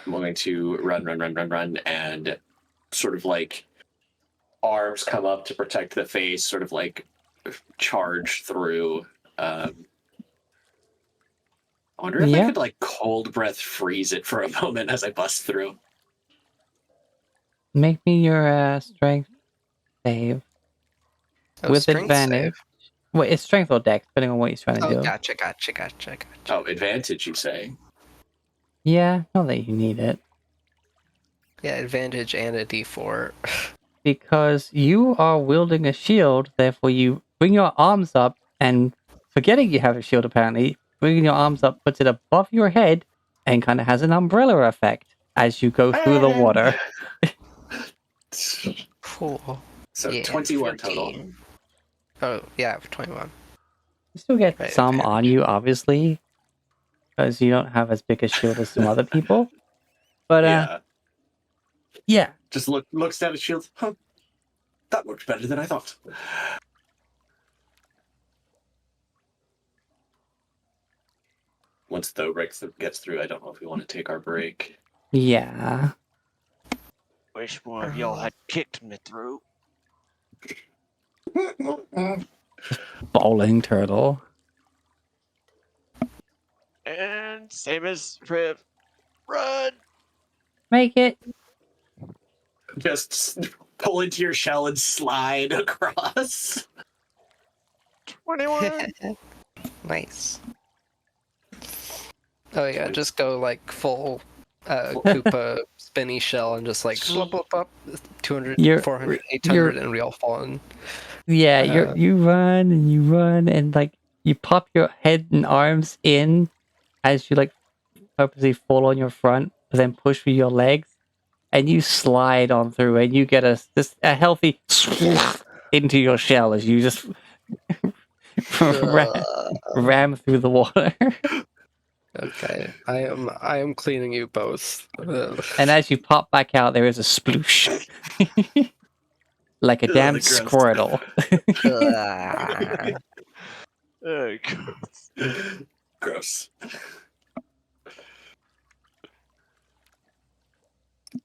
I'm going to run, and sort of like arms come up to protect the face, sort of like charge through. I wonder if I could like cold breath freeze it for a moment as I bust through. Make me your strength save. With strength advantage. save? Wait, it's strength or dex, depending on what he's trying to do. Gotcha. Oh, advantage, you say? Yeah, not that you need it. Yeah, advantage and a d4. Because you are wielding a shield, therefore you bring your arms up, and forgetting you have a shield apparently, bringing your arms up puts it above your head and kind of has an umbrella effect as you go through the water. Cool. So Yeah, 21 14. total. Oh, yeah, 21. You still get Right, some advantage. on you, obviously, because you don't have as big a shield as some other people. But yeah. Just looks down at shield. Huh. That worked better than I thought. Once the Rex gets through, I don't know if we want to take our break. Yeah. Wish more of y'all had kicked me through. Bowling turtle. And same as Riv. Run! Make it. Just pull into your shell and slide across. 21. Nice. Oh yeah, just go like full Koopa spinny shell and just like blub, blub, blub, 200, 400, 800, and we all fall in. Yeah, you run and like you pop your head and arms in as you like purposely fall on your front, but then push with your legs, and you slide on through, and you get a healthy into your shell as you just ram through the water. Okay, I am cleaning you both. And as you pop back out, there is a sploosh. Like a damn gross. Squirtle. Gross.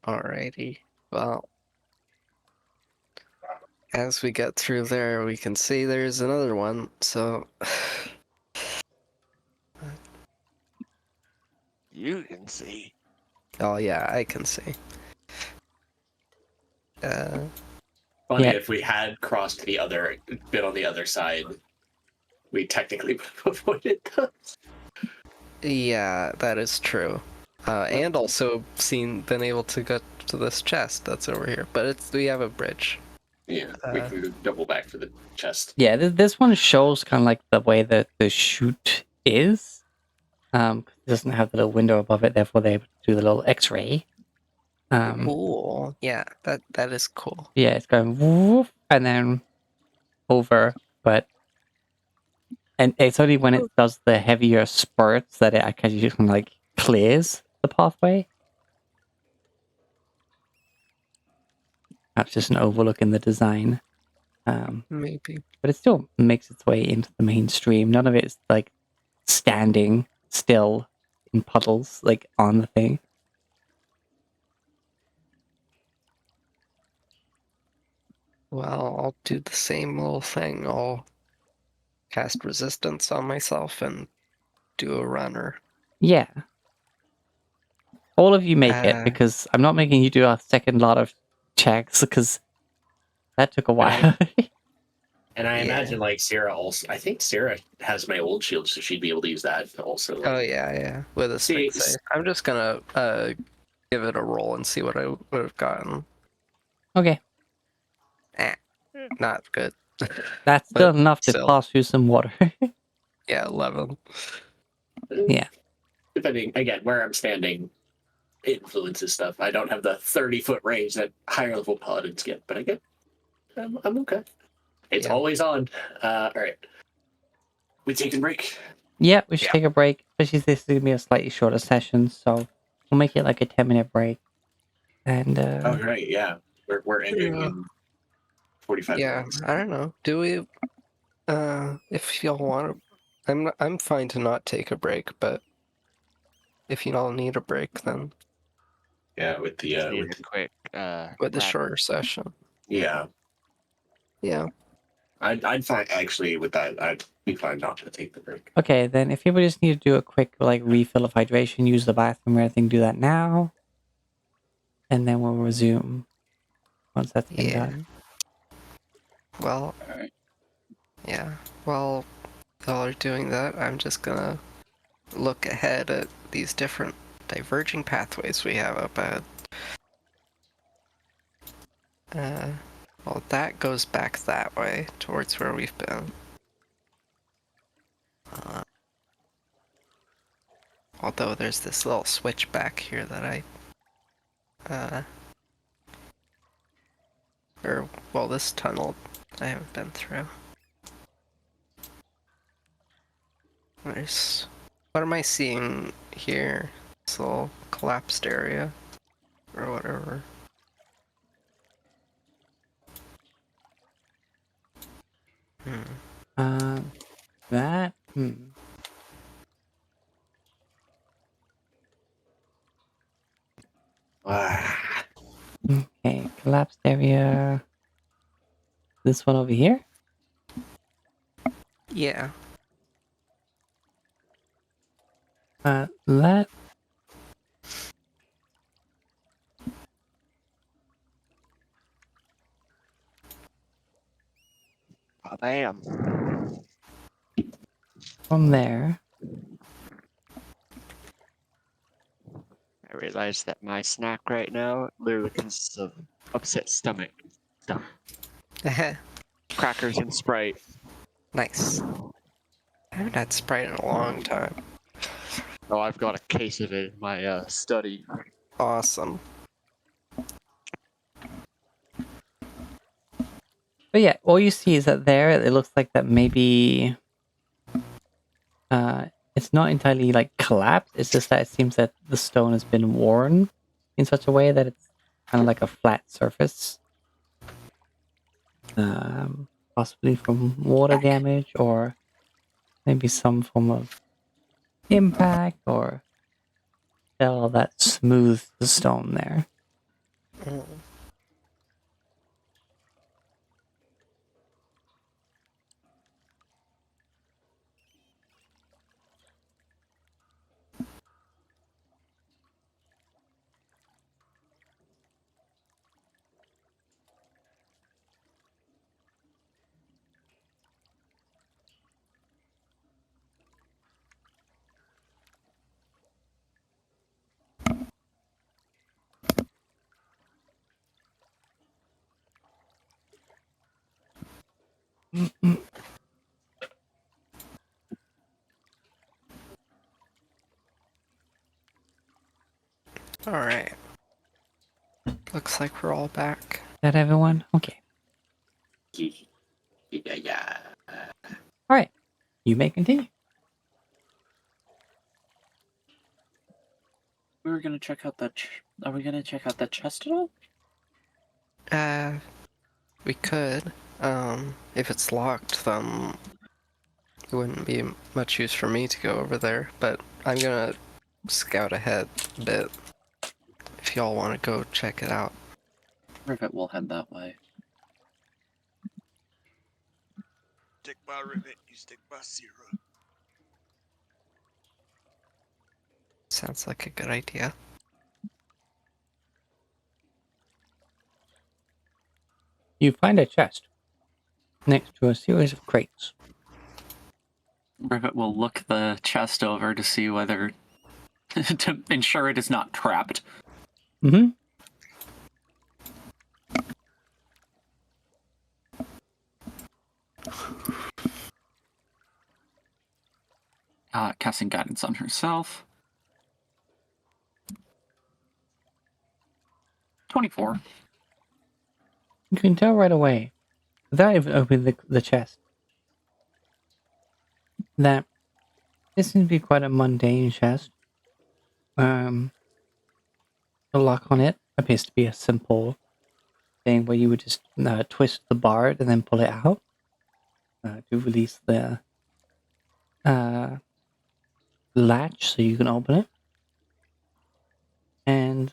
Alrighty. Well, as we get through there, we can see there's another one. So You can see. oh yeah, I can see. Funny, Yeah. if we had crossed been on the other side, we technically would have avoided those. Yeah, that is true. And also been able to get to this chest that's over here. But we have a bridge. Yeah, we can double back for the chest. Yeah, this one shows kind of like the way that the chute is. It doesn't have the little window above it, therefore they're able to do the little X-ray. Cool. Yeah, that is cool. Yeah, it's going woof and then over, but and it's only when it does the heavier spurts that it actually just kind of like clears the pathway. Perhaps just an overlook in the design. Maybe. But it still makes its way into the mainstream. None of it's like standing still in puddles, like on the thing. Well, I'll do the same little thing. I'll cast resistance on myself and do a runner. Yeah. All of you make it, because I'm not making you do a second lot of checks, because that took a while. And I imagine like Sarah also. I think Sarah has my old shield, so she'd be able to use that also. Oh yeah, with a See, strength save. I'm just gonna give it a roll and see what I would have gotten. Okay. Not good. That's But still enough to still. pass through some water. Yeah, 11. Yeah. Depending again where I'm standing, influences stuff. I don't have the 30-foot range that higher level paladins get, but I'm okay. It's always on. All right. We take a break. Yeah, we should take a break. Especially this is going to be a slightly shorter session, so we'll make it like a 10-minute break. And Oh, right, yeah. We're ending in 45 minutes. I don't know. Do we if y'all want to I'm fine to not take a break, but if you all need a break then Yeah, with the Need a quick with the wrap. shorter session. Yeah. Yeah. I'd fine actually with that. I'd be fine not to take the break. okay, then if people just need to do a quick like refill of hydration, use the bathroom or anything, do that now. And then we'll resume once that's been done. Well, yeah. While y'all are doing that, I'm just gonna look ahead at these different diverging pathways we have up ahead. Well, that goes back that way, towards where we've been. Although there's this little switch back here that this tunnel I haven't been through. What am I seeing here? This little collapsed area? Or whatever. That? Okay, collapsed area. This one over here? Yeah. That? Oh, damn. From there. I realize that my snack right now literally consists of upset stomach stuff. Crackers and Sprite. Nice. I haven't had Sprite in a long time. Oh, I've got a case of it in my study. Awesome. But yeah, all you see is that there, it looks like that maybe it's not entirely like collapsed, it's just that it seems that the stone has been worn in such a way that it's kind of like a flat surface. Possibly from water damage or maybe some form of impact or all that smoothed the stone there. Alright. Looks like we're all back. That everyone? Okay. Yeah. All right. You may continue. We were gonna check out the. Are we gonna check out the chest at all? We could. If it's locked, then it wouldn't be much use for me to go over there. But I'm gonna scout ahead a bit. If y'all want to go check it out. Rivet will head that way. Stick by Rivet, you stick by Sierra. Sounds like a good idea. You find a chest next to a series of crates. Rivet will look the chest over to see whether to ensure it is not trapped. Mm-hmm. Casting guidance on herself. 24. You can tell right away, without even opening the chest, that this seems to be quite a mundane chest. The lock on it appears to be a simple thing where you would just twist the bar and then pull it out to release the latch so you can open it. And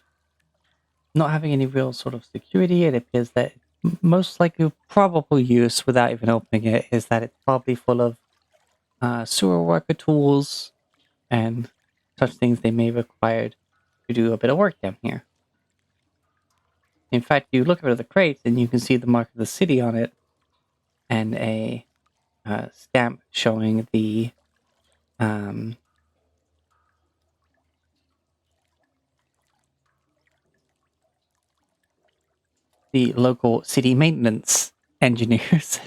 not having any real sort of security, it appears that most likely probable use without even opening it is that it's probably full of sewer worker tools and such things they may have required to do a bit of work down here. In fact, you look over the crates and you can see the mark of the city on it and a stamp showing the local city maintenance engineers.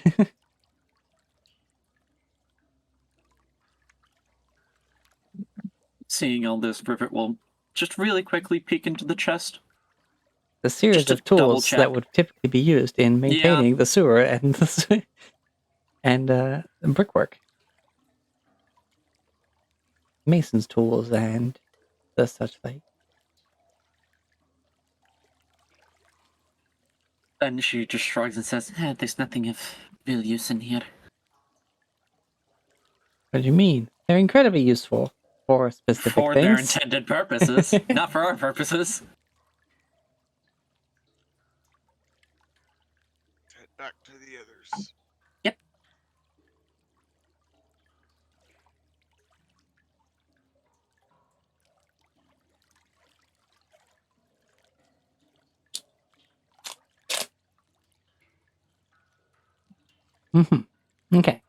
Seeing all this, Rivet will just really quickly peek into the chest. The series Just to of tools double-check. that would typically be used in maintaining the sewer and and brickwork. Mason's tools and the such like. And she just shrugs and says, there's nothing of real use in here. What do you mean? They're incredibly useful for specific For things. their intended purposes, not for our purposes. Head back to the others. Yep. Mm-hmm. Okay.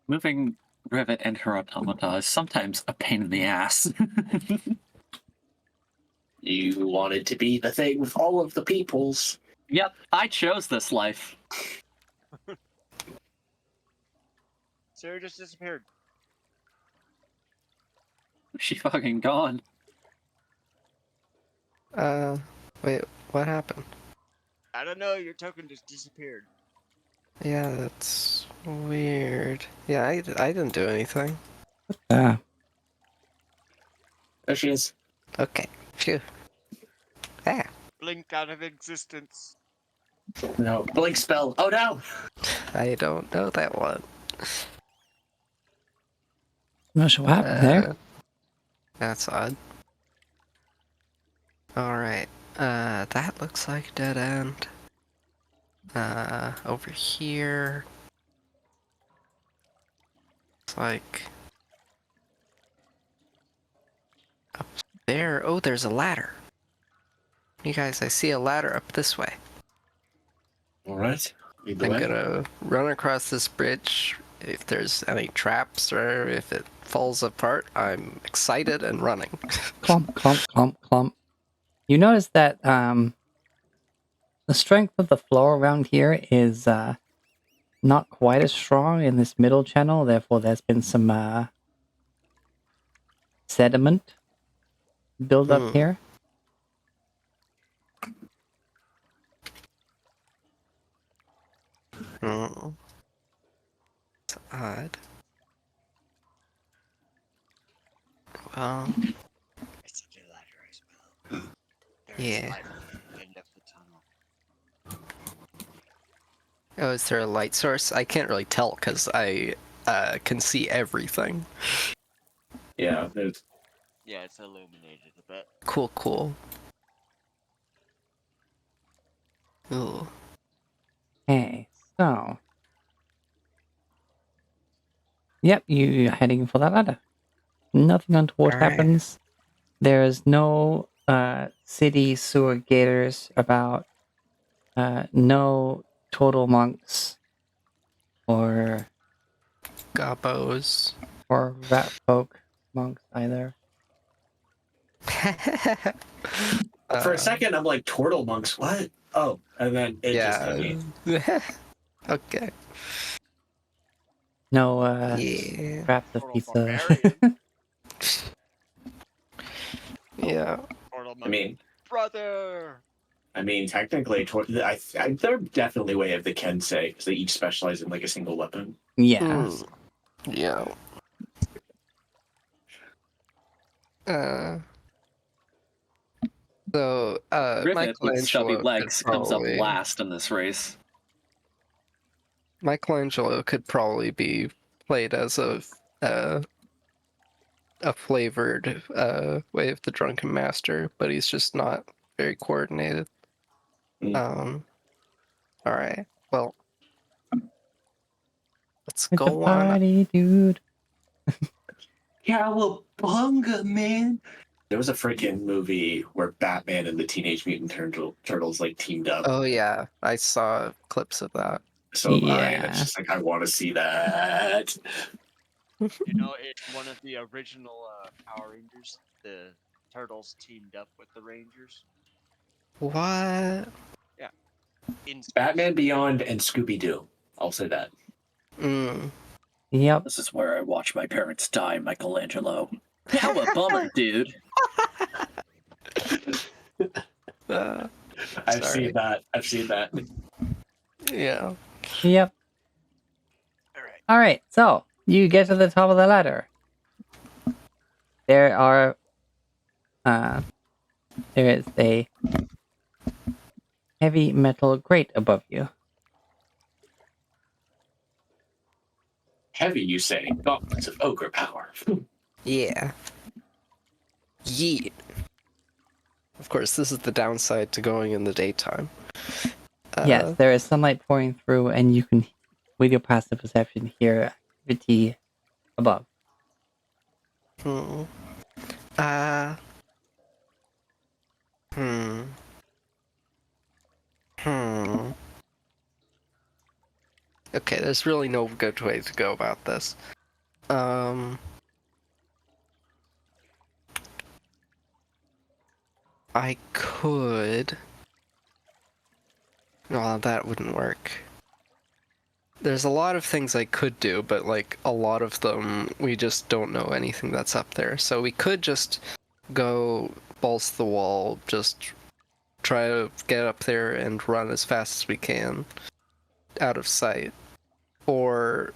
Moving Rivet and her automata is sometimes a pain in the ass. You wanted to be the thing with all of the peoples. Yep, I chose this life. Sarah just disappeared. She fucking gone. Wait, what happened? I don't know, your token just disappeared. Yeah, that's weird. Yeah, I didn't do anything. There she is. Okay, phew. Ah, Blink out of existence. No. Blink spell. Oh no! I don't know that one. Not sure what happened there. That's odd. Alright, that looks like a dead end. Over here. It's like... up there. Oh, there's a ladder. You guys, I see a ladder up this way. Alright. Lead the I'm way. gonna run across this bridge if there's any traps or if it falls apart, I'm excited and running. Clump, clump, clump, clump. You notice that the strength of the floor around here is not quite as strong in this middle channel. Therefore, there's been some sediment build up here. It's odd. Well, yeah. Oh, is there a light source? I can't really tell because I can see everything. Yeah, there's Yeah, it's illuminated a bit. Cool, cool. Ooh. Okay, so. Yep, you're heading for that ladder. Nothing untoward Alright. happens. There's no city sewer gators about. No total monks or Gobbos. rat folk monks either. for a second I'm like, turtle monks, what? Oh, and then it just hit me. Okay. No Yeah. scraps of Total pizza. barbarian. Yeah. I mean, Brother. technically, they're definitely way of the Kensei because they each specialize in like a single weapon. Yes. Yeah. So, Rivet with stubby Michelangelo legs could comes up probably- last in this race. Michelangelo could probably be played as a flavored way of the Drunken Master, but he's just not very coordinated. All right. Well, let's It's a go on. party, dude. Cowabunga, man! There was a freaking movie where Batman and the Teenage Mutant Turtles like teamed up. Oh yeah, I saw clips of that. So Yeah. it's just like I want to see that. You know, it's one of the original Power Rangers. The Turtles teamed up with the Rangers. What? Yeah. In Batman Beyond and Scooby Doo. I'll say that. Yep. This is where I watch my parents die, Michelangelo. How a bummer, dude. I've seen that. Yeah. Yep. All right. So you get to the top of the ladder. There are. There is a heavy metal grate above you. Heavy, you say? Gauntlets of ogre power. Yeah. Yeet. Of course, this is the downside to going in the daytime. Yes, there is sunlight pouring through, and you can, with your passive perception, hear activity above. Okay, there's really no good way to go about this. I could... Well, that wouldn't work. There's a lot of things I could do, but like a lot of them, we just don't know anything that's up there. So we could just go balls to the wall, just try to get up there and run as fast as we can out of sight. Or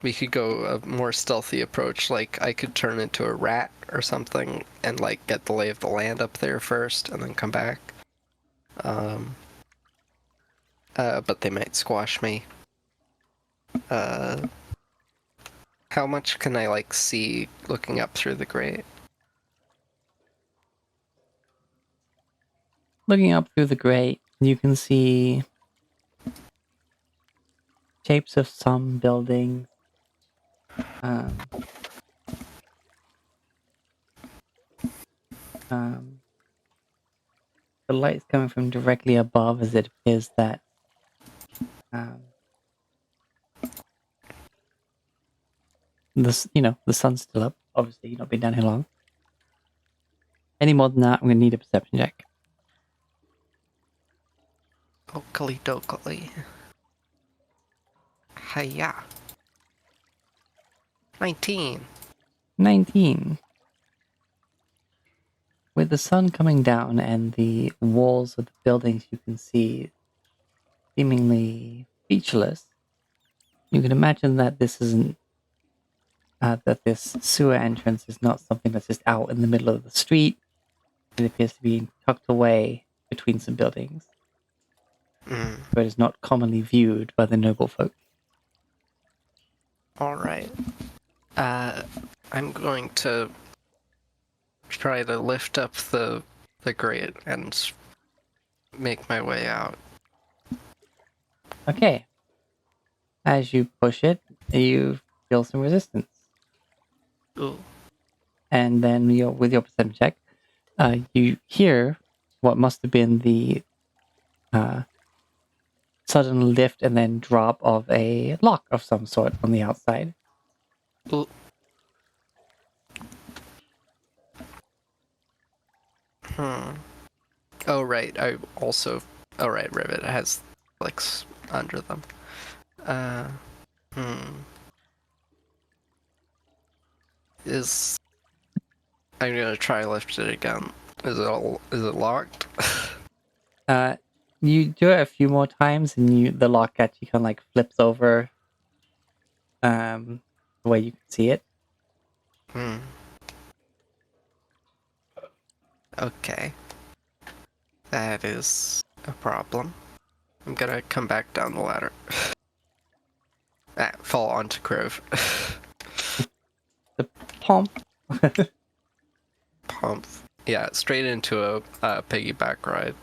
we could go a more stealthy approach, like I could turn into a rat or something and like get the lay of the land up there first and then come back. But they might squash me. How much can I like see looking up through the grate? Looking up through the grate, you can see shapes of some buildings. The light's coming from directly above, as it appears that the sun's still up. Obviously, you've not been down here long. Any more than that, I'm gonna need a perception check. Oakley dokley. Hiya. 19. 19. With the sun coming down and the walls of the buildings you can see seemingly featureless, you can imagine that this isn't that this sewer entrance is not something that's just out in the middle of the street. It appears to be tucked away between some buildings, Mm. but is not commonly viewed by the noble folk. Alright. I'm going to try to lift up the grate and make my way out. Okay. As you push it, you feel some resistance. Ooh. And then with your perception check, you hear what must have been the sudden lift and then drop of a lock of some sort on the outside. Ooh. Oh, right. Oh, right, Rivet has clicks under them. I'm gonna try lift it again. Is it locked? You do it a few more times, and the lock actually kind of like flips over, the way you can see it. Okay. That is a problem. I'm gonna come back down the ladder. Fall onto Crove. The pump. Pump. Yeah, straight into a piggyback ride.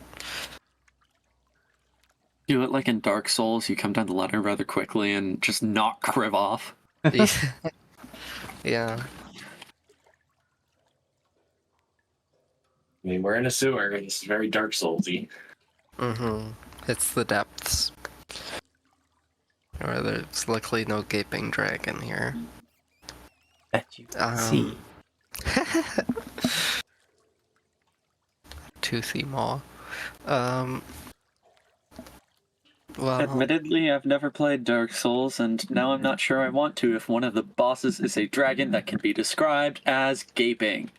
Do it like in Dark Souls, you come down the ladder rather quickly and just knock Kriv off. Yeah. I mean, we're in a sewer. It's very Dark Soulsy. It's the depths. Or there's luckily no gaping dragon here. That you can see. Toothy maw. Well, Admittedly, I've never played Dark Souls, and now I'm not sure I want to if one of the bosses is a dragon that can be described as gaping.